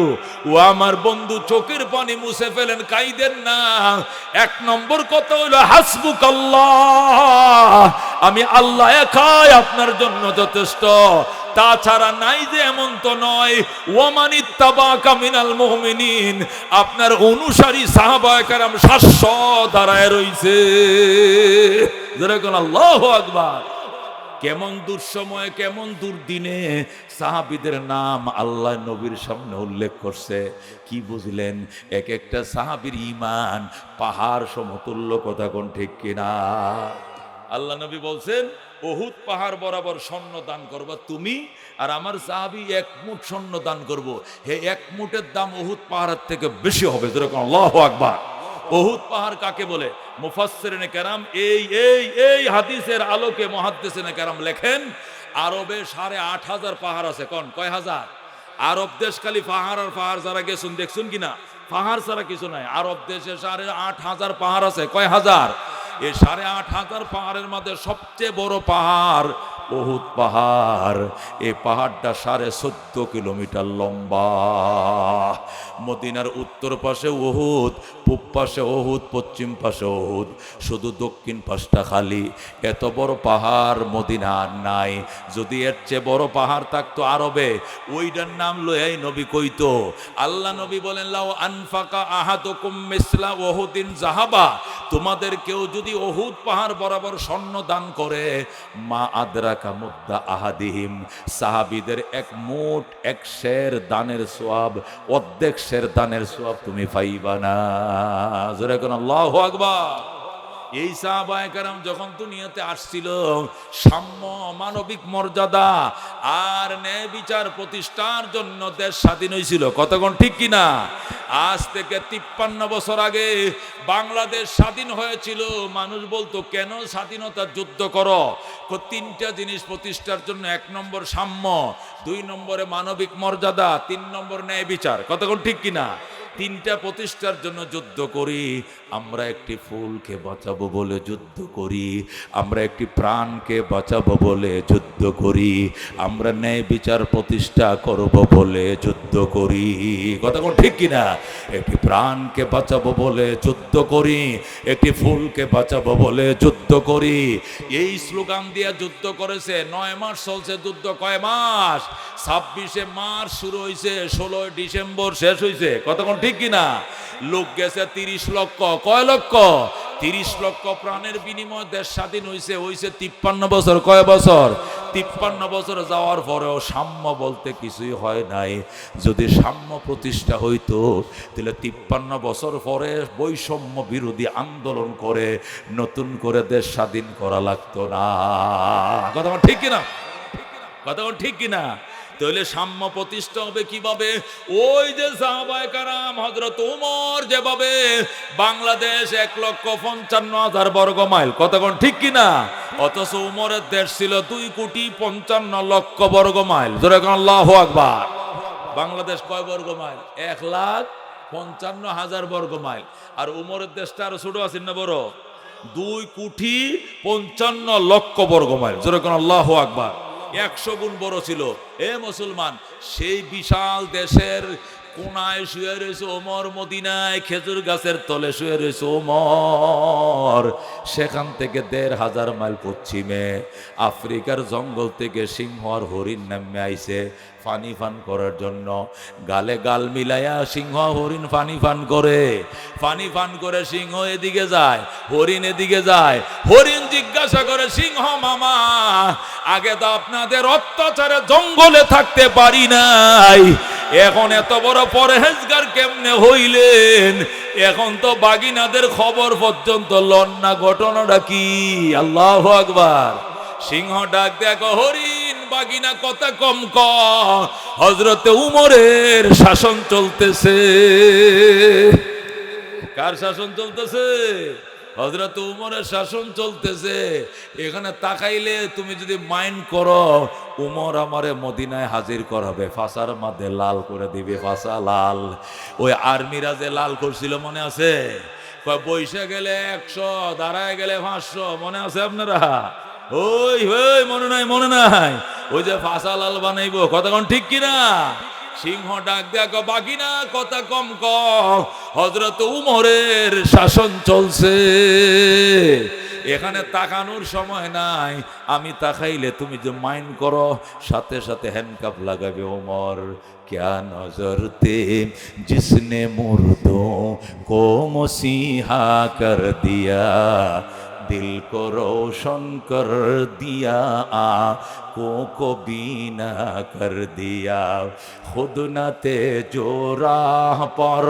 Speaker 1: ও আমার বন্ধু চোখের পানি মুছে ফেলেন, কাইদেন না। 1 নম্বর কথা হলো হাসবুকাল্লাহ, আমি আল্লাহ একাই আপনার জন্য যথেষ্ট, তাছাড়া নাই যে এমন তো নয়। ওয়ামানিত্তাবাকা মিনাল মুমিনিন, আপনার অনুসারী সাহাবায়ে কেরাম 700 দাঁড়ায় রইছে। যেরকম আল্লাহু আকবার। কেমন দুঃসময়ে, কেমন দুর্দিনে সাহাবীদের নাম আল্লাহ নবীর সামনে উল্লেখ করছে। কি বুঝলেন? এক একটা সাহাবীর ঈমান পাহাড় সমতুল্য। কথা কোন ঠিক কিনা? আল্লাহ নবী বলছেন, উহুদ পাহাড় বরাবর স্বর্ণ দান করবা তুমি, আর আমার সাহাবী 1 মুঠ স্বর্ণ দান করব। হে 1 মুঠের দাম উহুদ পাহাড়ের থেকে বেশি হবে। যেরকম আল্লাহু আকবার। উহুদ পাহাড় কাকে বলে? মুফাসসিরিনে কেরাম এই হাদিসের আলোকে মুহাদ্দিসিনে কেরাম লেখেন, আরবে 8,500 পাহাড় আছে। কোন কয় হাজার? আরব দেশ খালি পাহাড় আর পাহাড়, যারা গেছুন দেখছুন কিনা, পাহাড় ছাড়া কিছু নাই। আরব দেশে 8,500 পাহাড় আছে। কয় হাজার? এই 8,500 পাহাড়ের মধ্যে সবচেয়ে বড় পাহাড় উহুদ পাহাড়। এই পাহাড়টা 14.5 কিলোমিটার লম্বা। মদিনার উত্তর পাশে উহুদ, পূব পাশে উহুদ, পশ্চিম পাশে উহুদ, শুধু দক্ষিণ পাশটা খালি। এত বড় পাহাড় মদিনা আর নাই। যদি এর চেয়ে বড় পাহাড় থাকতো আরবে, ওইটার নাম লই নবী কইতো। আল্লাহ নবী বলেন, লাউ আনফাকা আহাদুকুম মিসলা উহুদিন যাহাবা, তোমাদের কেউ যদি উহুদ পাহাড় বরাবর স্বর্ণ দান করে, মা আদরাকা মুদ্দা আহাদিহিম, সাহাবীদের এক মুঠ এক শের দানের সওয়াব, অর্ধেক শের দানের সওয়াব তুমি পাইবা না। জোরে কোন আল্লাহু আকবার। এই সাহাবায়ে কেরাম যখন দুনিয়াতে আসছিল, সাম্য, মানবিক মর্যাদা আর ন্যায় বিচার প্রতিষ্ঠার জন্য দেশ স্বাধীন হয়েছিল। কতক্ষণ ঠিক কিনা? আজ থেকে 53 বছর আগে বাংলাদেশ স্বাধীন হয়েছিল। মানুষ বলতো, কেন স্বাধীনতার যুদ্ধ করো? 3টা জিনিস প্রতিষ্ঠার জন্য। 1 নম্বর সাম্য, 2 নম্বরে মানবিক মর্যাদা, 3 নম্বর ন্যায় বিচার। কতক্ষণ ঠিক কিনা? 3টা প্রতিষ্ঠার জন্য যুদ্ধ করি। আমরা একটি ফুলকে বাঁচাবো বলে যুদ্ধ করি, আমরা একটি প্রাণকে বাঁচাবো বলে যুদ্ধ করি, আমরা ন্যায় বিচার প্রতিষ্ঠা করব বলে যুদ্ধ করি। কতক্ষণ ঠিক কিনা? একটি প্রাণকে বাঁচাবো বলে যুদ্ধ করি, একটি ফুলকে বাঁচাবো বলে যুদ্ধ করি। এই স্লোগান দিয়ে যুদ্ধ করেছে। 9 মাস চলছে যুদ্ধ। কয় মাস? 26 মার্চ শুরু হয়েছে, 16 ডিসেম্বর শেষ হয়েছে। কতক্ষণ ঠিক কিনা? লোক গেছে 30 লক্ষ। কয় লক্ষ? 30 লক্ষ প্রাণের বিনিময়ে দেশ স্বাধীন হয়েছে। 53 বছর। কয় বছর? 53 বছর যাওয়ার পরেও সাম্য বলতে কিছুই হয় নাই। যদি সাম্য প্রতিষ্ঠা হইতো, তাহলে 53 বছর পরে বৈষম্য বিরোধী আন্দোলন করে নতুন করে দেশ স্বাধীন করা লাগতো না। কথা ঠিক কিনা? কথা ঠিক কিনা? তাহলে সাম্য প্রতিষ্ঠা হবে কিভাবে? ওই যে সাহাবায়ে কেরাম, হযরত ওমর যেভাবে বাংলাদেশ 1,55,000 বর্গ মাইল। কতক্ষণ ঠিক কিনা? অথচ ওমরের দেশ ছিল 2,55,00,000 বর্গ মাইল। জোরে কোন আল্লাহু আকবার। বাংলাদেশ কয় বর্গ মাইল? 1,55,000 বর্গ মাইল। আর ওমরের দেশটা আরো ছোট আছে না বড়? 2,55,00,000 বর্গ মাইল। জোরে কোন আল্লাহু আকবার। 100 গুণ বড় ছিল। এ মুসলমান, সেই বিশাল দেশের কোনায় শুয়ে রয়েছে ওমর, মদিনায় খেজুর গাছের তলে শুয়ে রয়েছে ওমর। সেখান থেকে 1,500 মাইল পশ্চিমে আফ্রিকার জঙ্গল থেকে সিংহ আর হরিণ নামে আইছে পানি পান করার জন্য। গালে গাল মিলাইয়া সিংহ হরিণ পানি পান করে। পানি পান করে সিংহ এদিকে যায়, হরিণ এদিকে যায়। হরিণ জিজ্ঞাসা করে, সিংহ মামা, আগে তো আপনাদের অত্যাচারে জঙ্গলে থাকতে পারি নাই, এখন এত বড় পরহেজগার কেমনে হইলেন? এখন তো বাগিনাদের খবর পর্যন্ত লন না, ঘটনাটা কি? আল্লাহু আকবার। সিংহ ডাক দেখো, হরিণ বাগিনা কথা কম ক, হযরতে উমরের শাসন চলতেছে। কার শাসন চলতেছে? হযরত উমরের শাসন চলতেছে। এখানে তাকাইলে তুমি যদি মাইন্ড করো, উমর আমারে মদিনায় হাজির করাবে, ফাঁসার মধ্যে লাল করে দিবে, ফাঁসা লাল। ওই আর্মিরা যে লাল করছিল মনে আছে? বৈশা গেলে 100, দাঁড়ায় গেলে 500, মনে আছে আপনারা? ওই মনে নাই? মনে নাই? ওই যে ফাঁসা লাল বানাইবো। কতক্ষণ ঠিক কিনা? সিংহ ডাক দেখো, বাগিনা কথা কম কম, হযরত উমরের শাসন চলছে। এখানে তাকানোর সময় নাই। আমি তাকাইলে তুমি যে মাইন্ড করো, সাথে সাথে হ্যান্ডকাপ লাগাবে ওমর। क्या नजर थे जिसने मुर्दों को मसीहा कर दिया, दिल को रोशन कर दिया आँखों को बीना कर दिया खुद न थे जो राह पर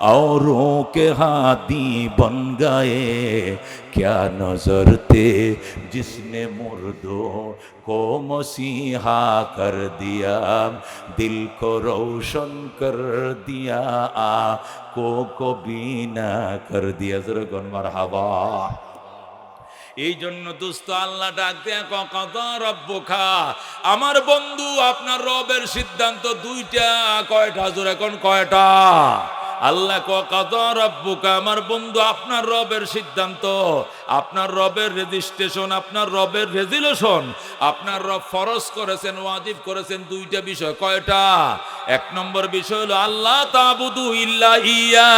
Speaker 1: औरों के हादी बन गए क्या नजर थे जिसने मुर्दों को मसीहा कर दिया दिल को रोशन कर दिया आँखों को बीना कर दिया जरा गन মারহাবা এই জন্য দোস্ত আল্লাহ ডাক দেয়া কদা রব্বুকা আমার বন্ধু আপনার রবের সিদ্ধান্ত দুইটা কয়টা জোরে কোন কয়টা আল্লাহ কদা রব্বুকা আমার বন্ধু আপনার রবের সিদ্ধান্ত আপনার রবের রেজিস্ট্রেশন আপনার রবের রেজুলেশন আপনার রব ফরজ করেছেন ওয়াজিব করেছেন দুইটা বিষয় কয়টা এক নম্বর বিষয় হলো আল্লাহ তাবুদু ইল্লা ইয়া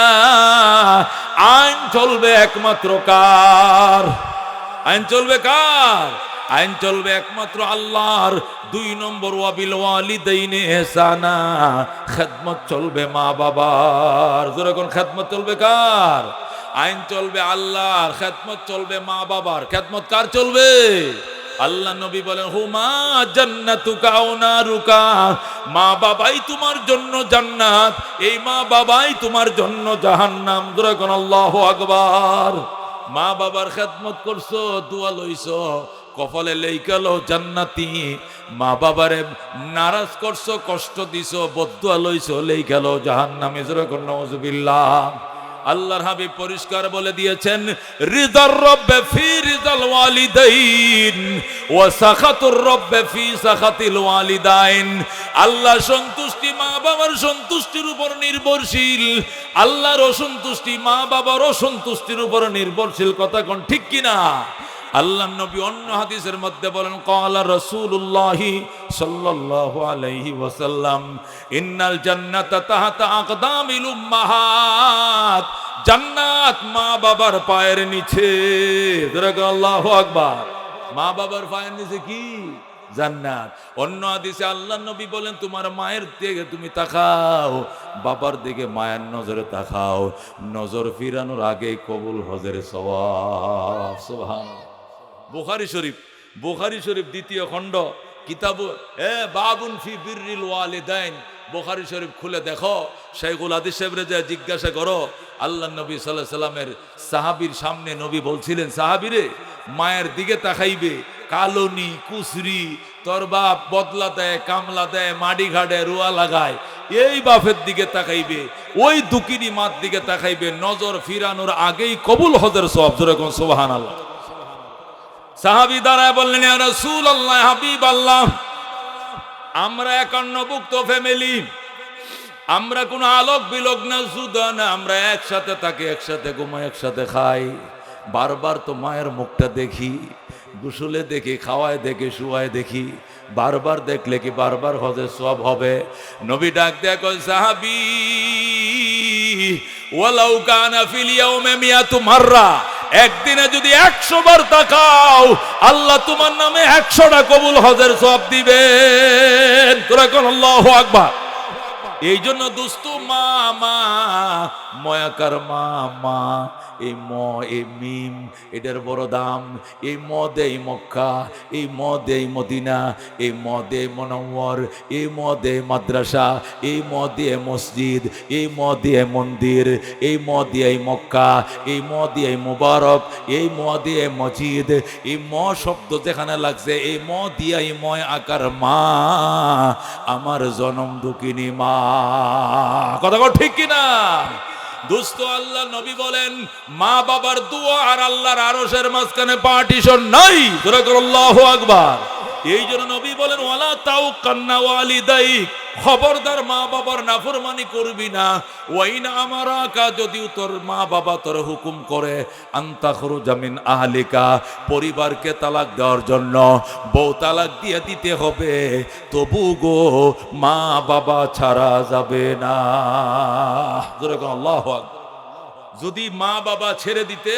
Speaker 1: আইন চলবে একমাত্র কার আইন চলবে কার আইন চলবে একমাত্র আল্লাহর দুই নম্বর ওয়াবিল ওয়ালিদাইনি ইহসানা খেদমত চলবে মা বাবার জোরে কোন খেদমত চলবে কার আইন চলবে আল্লাহর খেদমত চলবে মা বাবার খেদমত কার চলবে আল্লাহ নবী বলেন হুমা জান্নাতুকা ওয়া নারুকা মা বাবাই তোমার জন্য জান্নাত এই মা বাবাই তোমার জন্য জাহান্নাম জোরে কোন আল্লাহু আকবার মা বাবার খেদমত করছো দোয়া লইছো কপালে লেখালো জান্নাতি মা বাবারে নারাজ করছো কষ্ট দিছো বদদুয়া লইছো লেখালো জাহান্নামে জোরে কোন নাউজুবিল্লাহ আল্লাহর হাবিব পরিষ্কার বলে দিয়েছেন রিদার রব্বে ফি রিদাল ওয়ালিদাইন ওয়া সাখাতুর রব্বে ফি সাখাতিল ওয়ালিদাইন আল্লাহ সন্তুষ্টি মা বাবার সন্তুষ্টির উপর নির্ভরশীল আল্লাহর অসন্তুষ্টি মা বাবার অসন্তুষ্টির উপর নির্ভরশীল কথা কোন ঠিক কিনা আল্লাহ নবী অন্য হাদিসের মধ্যে বলেন ক্বালা রাসূলুল্লাহ সাল্লাল্লাহু আলাইহি ওয়াসাল্লাম ইন্নাল জান্নাতা তাহতা আকদামিল উম্মাহাত জান্নাত মা বাবার পায়ের নিচে জোরে আল্লাহু আকবার মা বাবার পায়ের নিচে কি জান্নাত অন্য হাদিসে আল্লাহ নবী বলেন তোমার মায়ের দিকে তুমি তাকাও বাবার দিকে মায়ের নজরে তাকাও নজর ফিরানোর আগে কবুল হজের সওয়াব সুবহানাল্লাহ বুখারী শরীফ দ্বিতীয় খণ্ড কিতাব বাবুন ফি বিররিল ওয়ালিদাইন বুখারী শরীফ খুলে দেখো শাইখুল হাদিস সাহেবরে যা জিজ্ঞাসা করো আল্লাহ নবী সাল্লাল্লাহু আলাইহি সাল্লামের সাহাবীর সামনে নবী বলছিলেন সাহাবীরে মায়ের দিকে তাকাইবে কালনি কুসরি তোর বাপ বদলা দেয় কামলা দেয় মাটি ঘাটে রুয়া লাগায় এই বাপের দিকে তাকাইবে ওই দুকিনি মার দিকে তাকাইবে নজর ফিরানোর আগেই কবুল হজের সওয়াব জোরে কোন সুবহানাল্লাহ সাহাবী দাঁড়ায় বললেন ইয়া রাসূলুল্লাহ হাবিবাল্লাহ আমরা একান্নভুক্ত ফ্যামিলি আমরা কোনো আলোক বিলোক না সুদা না আমরা একসাথে থাকি একসাথে ঘুমাই একসাথে খাই বারবার তো মায়ের মুখটা দেখি গোসলে দেখি খাওয়ায় দেখি শুয়ায় দেখি বারবার দেখলে কি বারবার হজের সওয়াব হবে নবী ডাক দেয়া কয় সাহাবী ওয়ালাউ কানা ফিল ইয়াউমি মিয়াতু মাররা একদিনে যদি 100 বার তাকাও আল্লাহ তোমার নামে 100টা কবুল হজের সওয়াব দিবেন তোরা কোন আল্লাহু আকবার এই জন্য দোস্ত মা মা ময়াকার মা মা এই ম এই মিম এটার বড় দাম এই মদেই মক্কা এই মদেই মদিনা এই মদে মুনাওয়ার এই মদে মাদ্রাসা এই মদে মসজিদ এই মদে মন্দির এই মদে মক্কা এই মদে মুবারক এই মদে মসজিদ এই ম শব্দ যেখানে লাগছে এই ম দিয়াই ময় আকার মা আমার জনম দুঃখিনী মা কথা ঠিক কিনা দোস্ত আল্লাহ নবী বলেন মা বাবার দোয়া আর আল্লাহর আরশের মাঝখানে পার্টিশন নাই জোরে করে আল্লাহু আকবার এই জন্য নবী বলেন ওয়ালা তাউকান্না ওয়ালিদাইক খবরদার মা বাবার নাফরমানি করবি না ওয়াইনা আমারাকা যদি তোর মা বাবা তোর হুকুম করে আনতা খুরুজা মিন আহলিকা পরিবারকে তালাক দেওয়ার জন্য বউ তালাক দিয়ে দিতে হবে তবু গো মা বাবা ছাড়া যাবে না জোরে কোন আল্লাহু আকবার যদি মা বাবা ছেড়ে দিতে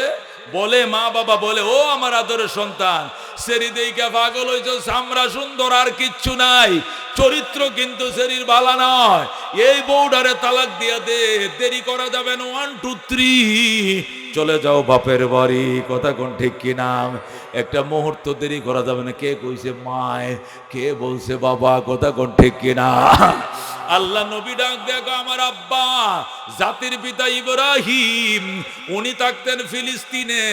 Speaker 1: বলে মা বাবা বলে ও আমার আদরের সন্তান সেরি দেইকা পাগল হইছো সামরা সুন্দর আর কিচ্ছু নাই চরিত্র কিন্তু শরীর বালা নয়, এই বউডারে তালাক দিয়ে দে, দেরি করা যাবে না, 1 2 3 চলে যাও বাপের বাড়ি। কথা কোন ঠিক কিনা? একটা মুহূর্ত দেরি করা যাবে না। কে কইছে মায়, কে বলছে বাবা? কথা কোন ঠিক কিনা? আল্লাহ নবী ডাক দেখো, আমার আব্বা জাতির পিতা ইব্রাহিম উনি থাকতেন ফিলিস্তিনে,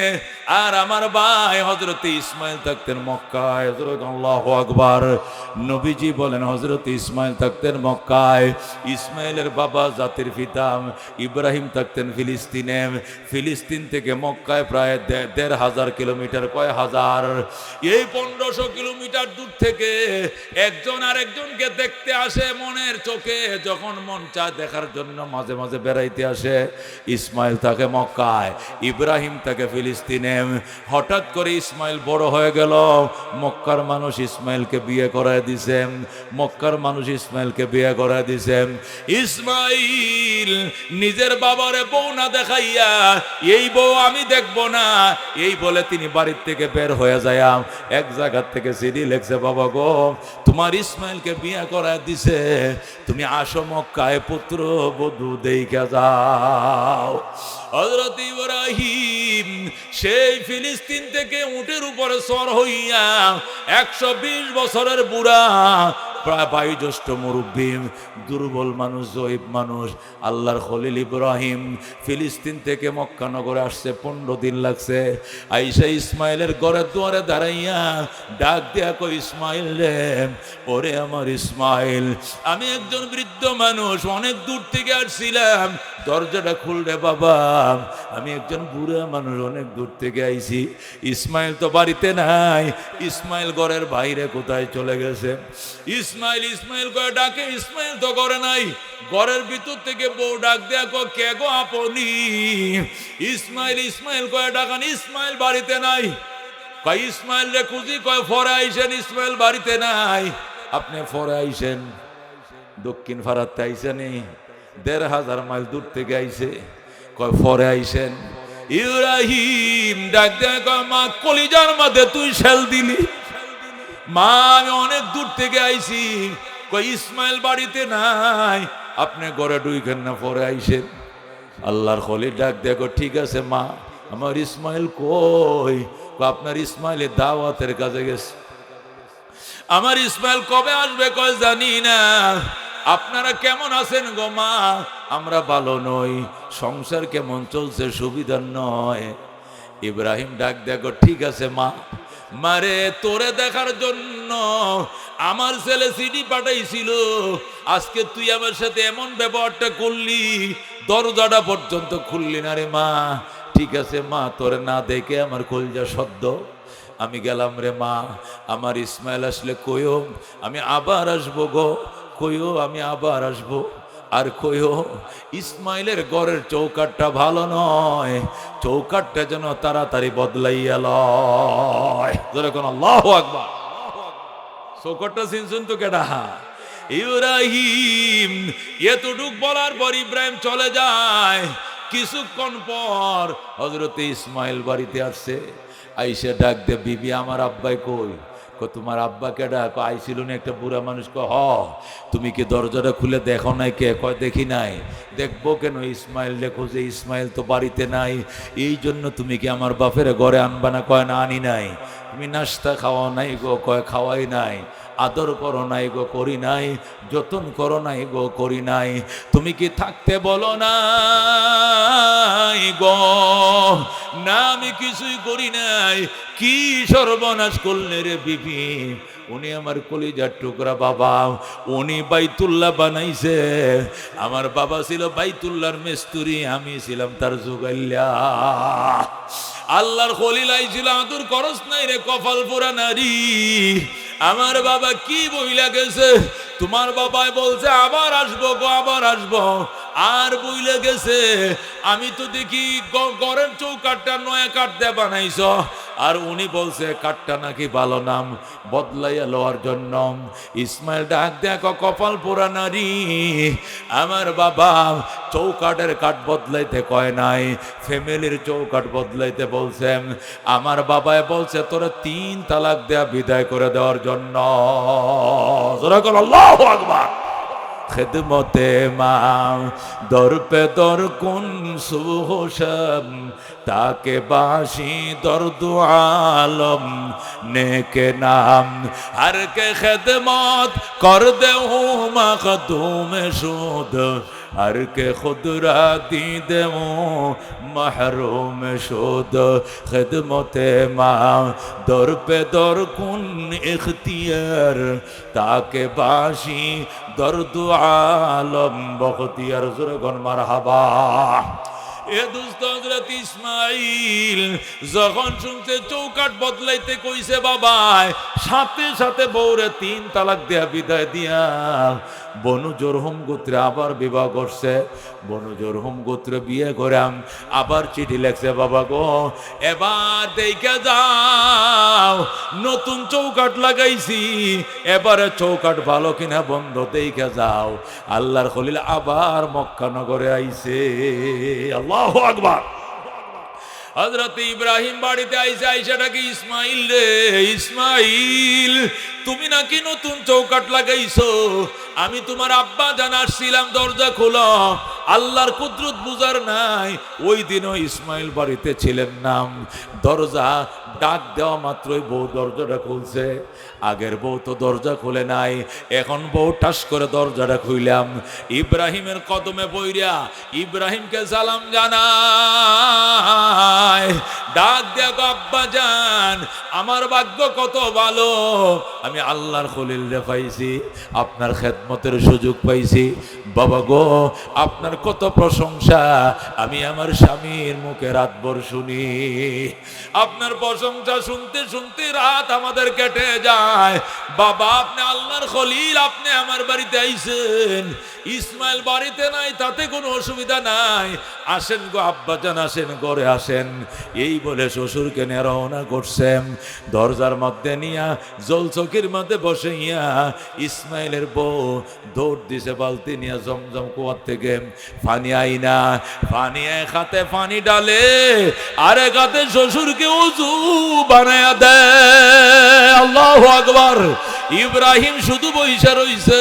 Speaker 1: আর আমার ভাই হযরত ইসমাইল থাকতেন মক্কায়। হযরত আল্লাহু আকবার। নবীজি বলেন হযরত ইসমাইল থাকতেন মক্কায়, ইসমাইলের বাবা জাতির পিতা ইব্রাহিম থাকতেন ফিলিস্তিনে। ফিলিস্তিন থেকে মক্কায় প্রায় ১,৫০০ কিলোমিটার। কয় হাজার? এই ১৫০০ কিলোমিটার দূর থেকে একজন আরেকজনকে দেখতে আসে মনের চোখে, যখন মন চায় দেখার জন্য মাঝে মাঝে বেড়াইতে আসে। ইসমাইল থাকে মক্কায়, ইব্রাহিম থাকে ফিলিস্তিনে। হঠাৎ করে ইসমাইল বড় হয়ে গেল, মক্কার মানুষ ইসমাইলকে বিয়ে করায় দিছে, মক্কার মানুষ ইসমাইলকে বিয়ে করায় দিছে। ইসমাইল নিজের বাবারে বউ না দেখাইয়া, এই বউ আমি দেখব না এই বলে তিনি বাড়ির থেকে বের হয়ে যায়। এক জায়গা থেকে চিঠি লেখছে, বাবা গো তোমার ইসমাইলকে বিয়ে করায় দিছে, তুমি আসো মক্কায়, পুত্র বধূ দেইখা যাও। হযরত ইব্রাহিম সেই ফিলিস্তিন থেকে উটের উপরে সর হইয়া ১২০ বছরের বুড়া, প্রায় বয়োজ্যেষ্ঠ মুরব্বী, দুর্বল মানুষ, জয়ীব মানুষ, আল্লাহর খলিল ইব্রাহিম ফিলিস্তিন থেকে মক্কা নগরে আসছে। ১৫ দিন লাগছে। আইসা ইসমাইলের ঘরের দুয়ারে দাঁড়াইয়া ডাক দিয়া কই, ইসমাইল রে, ওরে আমার ইসমাইল, আমি একজন বৃদ্ধ মানুষ, অনেক দূর থেকে আসছিলাম, দরজাটা খুল রে বাবা, আমি একজন বুড়া মানুষ, অনেক দূর থেকে আইছি। ইসমাইল তো বাড়িতে নাই, ইসমাইল ঘরের বাইরে কোথায় চলে গেছে। ইসমাইল ইসমাইল করে ডাকে, ইসমাইল তো ঘরে নাই। ঘরের ভিতর থেকে বউ ডাক দেয়া কো, কে গো আপনি? ইসমাইল ইসমাইল করে ডাকান, ইসমাইল বাড়িতে নাই। কয় ইসমাইল রে খুঁজি, কয় ফরে আইসেন, ইসমাইল বাড়িতে নাই। আপনি ফরে আইসেন? দক্ষিণ ফারাতে আইসেন, ১,৫০০ মাইল দূর থেকে আইসে। কয় ফরে আইসেন? ইব্রাহিম ডাক দেয়া কয়, মা কলিজার মধ্যে তুই শেল দিলি, মা আমি অনেক দূর থেকে আইছি। কই ইসমাইল বাড়িতে নাই, আপনি ঘরে ঢুকেন না, পরে আইসেন। আল্লাহর খলিল ডাক দেখো, ঠিক আছে মা, আমার ইসমাইল কই? আপনার ইসমাইলের দাওয়াতের কাজে গেছে। আমার ইসমাইল কবে আসবে? কয় জানি না। আপনারা কেমন আছেন গো মা? আমরা ভালো নই, সংসার কেমন চলছে? সুবিধা নয়। ইব্রাহিম ডাক দেখো, ঠিক আছে মা, মারে তোরে দেখার জন্য আমার ছেলে সিডি পাঠাইছিল, আজকে তুই আমার সাথে এমন ব্যবহারটা করলি, দরজাটা পর্যন্ত খুললি না রে মা। ঠিক আছে মা, তোরে না দেখে আমার কলজা সদ্য, আমি গেলাম রে মা। আমার ইসমাইল আসলে কইও আমি আবার আসবো গো, কইও আমি আবার আসবো। আর কইও ইসমাইলের ঘরের চৌকাটটা ভালো নয়, চৌকাটটা যেন তাড়াতাড়ি বদলাইয়া লয়। যেরকম আল্লাহু আকবার। চৌকাটটা চিনছেন তো কেডা? ইব্রাহিম। এতটুক বলার পর ইব্রাহিম চলে যায়। কিছুক্ষণ পর হযরত ইসমাইল বাড়িতে আসছে। আইসা ডাক দে, বিবি আমার আব্বাই কই? তোমার আব্বা কেডা? আইছিল না একটা বুড়া মানুষ। হ, তুমি কি দরজাটা খুলে দেখো নাই? কে? কয় দেখি নাই। দেখবো কেন? ইসমাইল দেখো যে ইসমাইল তো বাড়িতে নাই, এই জন্য তুমি কি আমার বাপের ঘরে আনবা না? কয় না, আনি নাই। তুমি নাস্তা খাওয়া নাই গো? কয় খাওয়াই নাই। আদর করো নাই গো? করি নাই। যতন করো নাই গো? করি নাই। তুমি কি থাকতে বলো নাই গো? না, আমি কিছুই করি নাই। কি সর্বনাশ করলে রে বিবি? উনি আমার কলিজার টুকরা বাবা, উনি বাইতুল্লাহ বানাইছে। আমার বাবা ছিল বাইতুল্লাহর মিস্ত্রি, আমি ছিলাম তার জুগাইল্লা। আল্লাহর খলিল আইছিল, আদর করস নাই রে কপাল পোড়া নারী। আমার বাবা কি বইলা গেছে? তোমার বাবাই বলছে আবার আসবো গো, আবার আসবো। আর বইলে গেছে আমি তো দেখি ঘরের চৌকাঠটা নয়া কাঠ দিয়ে বানাইছ, আর উনি বলছে কাঠটা নাকি ভালো নাম বদলাইয়া লওয়ার জন্য। ইসমাইল ডাক দেখো কপাল পোড়া নারী, আমার বাবা চৌকাঠের কাঠ বদলাইতে কয় নাই, ফ্যামিলির চৌকাঠ বদলাইতে বলছেন। আমার বাবায় বলছে তোরা 3 তালাক দেয়া বিদায় করে দেওয়ার জন্য। আল্লাহু আকবার। খিদমতে মা দর পে দর কুন সুহসম তাকে বাসি দর্দ আলম নেকে নাম হর কে খিদমত কর দে হু মখদুম শুদ हर के खुदरा दी दे महरूम शुद खिदमत माँ दर पे दर कुन इख्तियार ताके बाशी दर्द आलम बख्तियार जुरगन मरहबा। এ দুস্থ হযরত ইসমাইল যখন শুনছে চৌকাঠ বদলাইতে কইছে বাবাই, সাথে সাথে বউরে 3 তালাক দেয়া বিদায় দিয়া বনু জরহুম গোত্রে আবার বিবাহ করছে। বনু জরহুম গোত্রে বিয়ে করে আবার চিঠি লেখছে, বাবা গো এবার দেখে যাও নতুন চৌকাঠ লাগাইছি, এবারে চৌকাঠ ভালো কিনা বন্ধ দেখে যাও। আল্লাহর খলিল আবার মক্কা নগরে আইছে। আল্লাহু আকবার। হযরত ইব্রাহিম বাড়িতে আইসা আইসা ডাকে ইসমাইল রে, ইসমাইল তুমি নাকি নতুন চৌকাঠ লাগাইছো, আমি তোমার আব্বা জান আসছিলাম, দরজা খোলো। আল্লাহর কুদরত বুঝার নাই, ওই দিনও ইসমাইল বাড়িতে ছিলেন না। দরজা ডাক দেওয়া মাত্রই বউ দরজাটা খুলছে। আগের বউ তো দরজা খুলে নাই, এখন বউ টাস করে দরজাটা খুইলাম। ইব্রাহিমের কদমে বইরা ইব্রাহিমকে সালাম জানায়, ডাক দেখো আব্বা জান আমার ভাগ্য কত ভালো, আমি আল্লাহর খলিল রে পাইছি, আপনার খেদমতের সুযোগ পাইছি। বাবা গো আপনার কত প্রশংসা আমি আমার স্বামীর মুখে রাতভর শুনি, আপনার প্রশংসা শুনতে শুনতে রাত আমাদের কেটে যায়। বাবা আপনি আল্লাহর খলিল, আপনি আমার বাড়িতে আইছেন, ইসমাইল বাড়িতে নাই তাতে কোনো অসুবিধা নাই, আসেন গো আব্বা জান আসেন ঘরে আসেন। এই বলে শ্বশুরকে নিয়ে রওনা করছেন। দরজার মধ্যে নিয়া জল চকির মধ্যে বসে ইয়া ইসমাইলের বউ দৌড় দিছে বালতি নিয়ে জমজম কুয়ার থেকে পানি আইনা, পানি এক হাতে পানি ডালে আর এক হাতে শ্বশুরকে উযু বানায়া দেয়। আল্লাহু আকবার। ইব্রাহিম শুধু বইসা রইছে,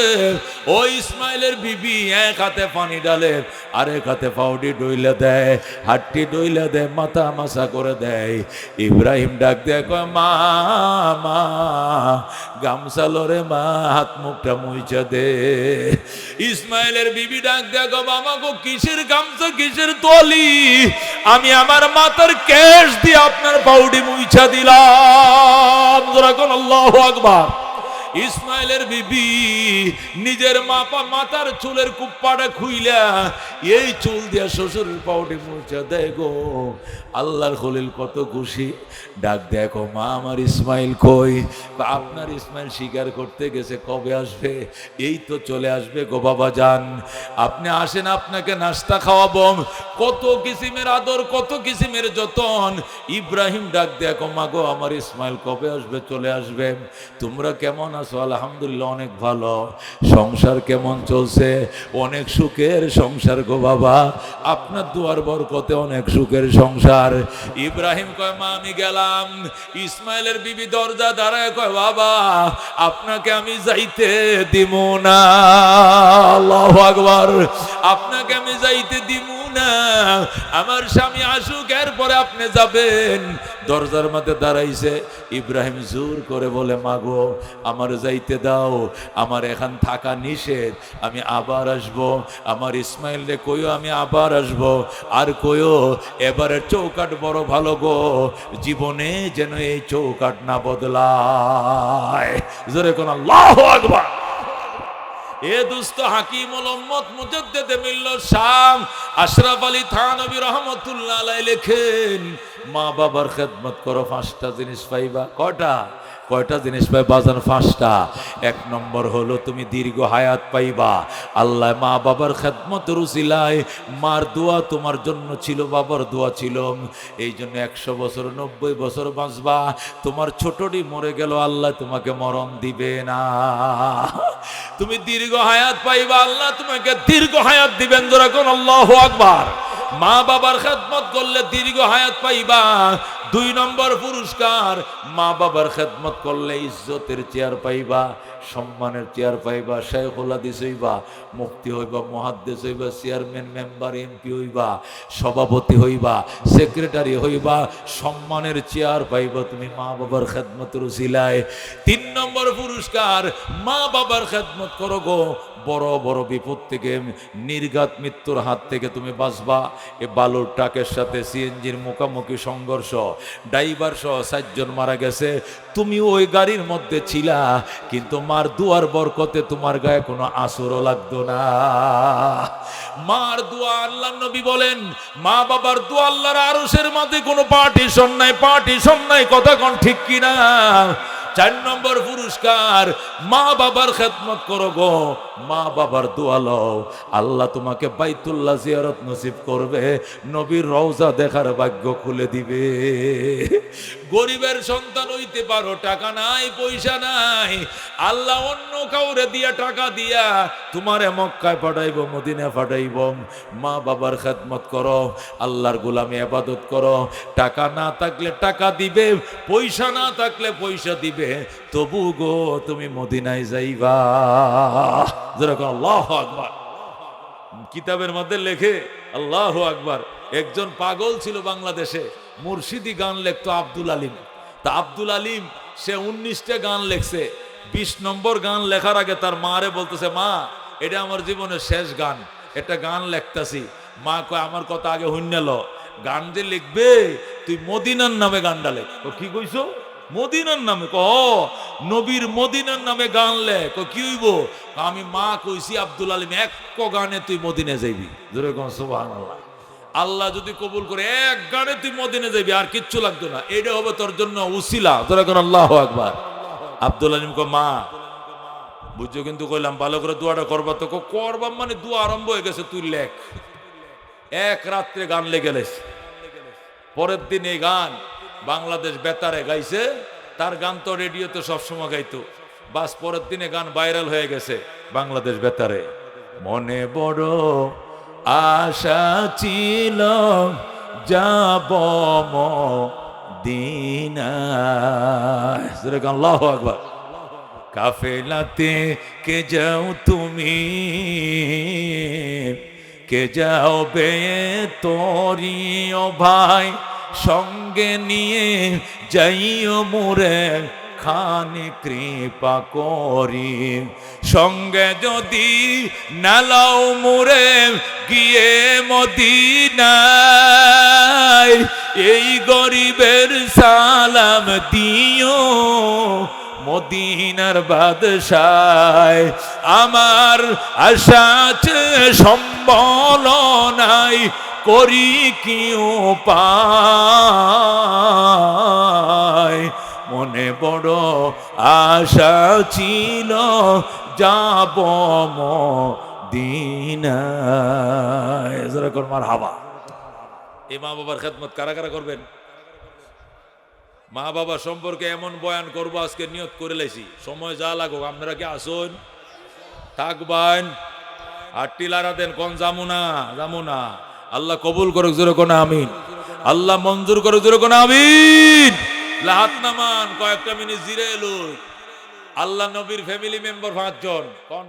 Speaker 1: ও ইসমাইলের বিবি এক হাতে পানি ডালে আর এক হাতে পাউডি ডইলে দেয়, হাটটি ডইলে দেয়, মাথা মাসা করে দেয়। ইব্রাহিম ডাক দেয় কয় মা মা গামছা লরে মা হাত মুখটা মুইচা দে। ইসমাইলের বিবি ডাক দেয় গো মামা গো কিসের গামছা কিসের তলি, আমি আমার মাথার কেশ দিয়ে আপনার পাউডি মুইচা দিলাম। আল্লাহু আকবার। ইসমাইলের বিবি নিজের মাথার চুলের কুপ্পাটা খুইলা এই চুল দিয়া শ্বশুরের পাউডি মুছে দেয় গো। আল্লাহর খলিল কত খুশি, ডাক দেখো মা আমার ইসমাইল কই? আপনার ইসমাইল শিকার করতে গেছে, কবে আসবে? এই তো চলে আসবে গো বাবা যান, আপনি আসেন আপনাকে নাস্তা খাওয়াবো। কত কিসিমের আদর, কত কিসিমের যতন। ইব্রাহিম ডাক দেখো মা গো আমার ইসমাইল কবে আসবে? চলে আসবে। তোমরা কেমন আছো? আলহামদুলিল্লাহ অনেক ভালো। সংসার কেমন চলছে? অনেক সুখের সংসার গো বাবা, আপনার দুয়ার বরকতে অনেক সুখের সংসার। ইব্রাহিম কয় মা আমি গেলাম। ইসমাইলের বিবি দরজা দাঁড়ায় কয় বাবা আপনাকে আমি যাইতে দিব না। আল্লাহু আকবার। আপনাকে আমি যাইতে দিব না, আমার স্বামী আসুক এরপরে আপনি যাবেন। দরজার মধ্যে দাঁড়াইছে। ইব্রাহিম জোর করে বলে মাগো আমার যাইতে দাও, আমার এখান থাকা নিষেধ, আমি আবার আসব। আমার ইসমাইল রে কইও আমি আবার আসব। আর কইও এবারের চৌকাঠ বড় ভালো গো, জীবনে যেন এই চৌকাঠ না বদলায়। জোরে কোন আল্লাহু আকবার। এ দুস্থ হাকিমুল উম্মত মুজাদ্দিদে মিল্লাত শাম আশরাফ আলী থানভী রহমাতুল্লাহ আলাইহি লেখেন, মা বাবার খেদমত করো, 5টা জিনিস পাইবা। কয়টা জিনিস পাই বাজান? 5টা। 1 নম্বর হলো তুমি দীর্ঘ হায়াত পাইবা। আল্লাহ মা বাবার খেদমতের উসিলায়, মার দোয়া তোমার জন্য ছিল, বাবার দোয়া ছিল, এই জন্য 100 বছর 90 বছর বাঁচবা। তোমার ছোটটি মরে গেল, আল্লাহ তোমাকে মরণ দিবে না। তুমি দীর্ঘ হায়াত পাইবা, আল্লাহ তোমাকে দীর্ঘ হায়াত দিবেন। জোরে কোন আল্লাহু আকবার। মা বাবার খেদমত করলে দীর্ঘ হায়াত পাইবা। 2 নম্বর পুরস্কার, মা বাবার খেদমত করলে ইজ্জতের চেয়ার পাইবা, সম্মানের চেয়ার পাইবা, শাইখুল হাদিস হইবা, মুফতি হইবা, মুহাদ্দিস হইবা, চেয়ারম্যান, মেম্বার, এমপি হইবা, সভাপতি হইবা, সেক্রেটারি হইবা, সম্মানের চেয়ার পাইবা তুমি মা বাবার খেদমতের উসিলায়। 3 নম্বর পুরস্কার, মা বাবার খেদমত করো গো, বড় বড় বিপদ থেকে, নির্ঘাত মৃত্যুর হাত থেকে তুমি বাঁচবা। এ বালুর ট্রাকের সাথে সিএনজির মুখোমুখি সংঘর্ষ, ড্রাইভার সহ 4 জন মারা গেছে, তুমি ওই গাড়ির মধ্যে ছিলা, কিন্তু মার দুয়ার বরকতে তোমার গায়ে কোনো আসরও লাগতো না। মার দোয়া, আল্লাহর নবী বলেন, মা বাবার দোয়া আল্লাহর আরশের মধ্যে কোনো পার্টিশন নাই, কথা কোন ঠিক কিনা? 4 নম্বর পুরস্কার, মা বাবার খেদমত করো গো, মা বাবার দোয়া লও, আল্লাহ তোমাকে বাইতুল্লাহ জিয়ারত নসিব করবে, নবীর রওজা দেখার ভাগ্য খুলে দিবে। গরিবের সন্তান হইতে পারো, টাকা নাই, পয়সা নাই, আল্লাহ অন্য কাউরে দিয়া টাকা দিয়া তোমারে মক্কায় পাঠাইব, মদিনায় পাঠাইব। মা বাবার খেদমত করো, আল্লাহর গোলামি ইবাদত করো। টাকা না থাকলে টাকা দিবে, পয়সা না থাকলে পয়সা দিবে, তবু গো তুমি মদিনায় যাইবা। যেরকম আল্লাহু আকবার। কিতাবের মধ্যে লেখে, আল্লাহু আকবার, একজন পাগল ছিল বাংলাদেশে, মুর্শিদি গান লেখতো আব্দুল আলিম। তা আব্দুল আলিম সে 19টা গান লেখছে। 20 নম্বর গান লেখার আগে তার মারে বলতেছে, মা এটা আমার জীবনের শেষ গান, একটা গান লেখতাছি। মা কয়, আমার কথা আগে হুন্নেল, গান যে লিখবে তুই মদিনার নামে গানটা লেখ। কি কইছো? মদিনার নামে? নবীর মদিনার নামে গান লেখ। কি হইব? আমি মা কইছি আব্দুল আলিম, 1 গানে তুই মদিনে যাইবি। সুবহানাল্লাহ। আল্লাহ যদি কবুল করে 1 গানে তুই মদিনে যাইবি, আর কিচ্ছু লাগতো না, এটা হবে তোর জন্য উসিলা। আল্লাহু আকবার। আব্দুল আলিম কো, মা বুঝছো কিন্তু কইলাম ভালো করে দোয়াটা করবা। তো করবা মানে দোয়া আরম্ভ হয়ে গেছে, তুই লেখ। 1 রাত্রে গান লেগে গেছে। পরের দিন এই গান বাংলাদেশ বেতারে গাইছে। তার গান তো রেডিওতে সবসময় গাইতো, বাস পরের দিনে গান ভাইরাল হয়ে গেছে বাংলাদেশ বেতারে। মনে বড় আশা ছিল যাব মদিনায়। আল্লাহু আকবার। কাফেলাতে কে যাও তুমি, কে যাও বে তোরি ও ভাই, সঙ্গে নিয়ে যাইও মোরে খানি কৃপা করি। সঙ্গে যদি নালাও মোরে গিয়ে মদিনায়, এই গরিবের সালাম দিও মদিনার বাদশায়। আমার আশা আছে সম্বল নাই, করি কি উপায়। মনে বড় আশা ছিল যাব মদিনায়। যেরকম মারহাবা। এই মা বাবার খেদমত কারা কারা করবেন? মা বাবা সম্পর্কে এমন বয়ান করবো, আজকে নিয়ত করে লাইছি, সময় যা লাগুক আপনারা কি আসুন, থাকবেন। আর টিলারা দেন, কোন যামু না। আল্লাহ কবুল করুক, জোরে কোন আমিন। আল্লাহ মঞ্জুর করুক, জোরে কোন আমিন। হাত নামান, কয়েকটা মিনিট জিরে লই। আল্লাহ নবীর ফ্যামিলি মেম্বার 5 জন, কোন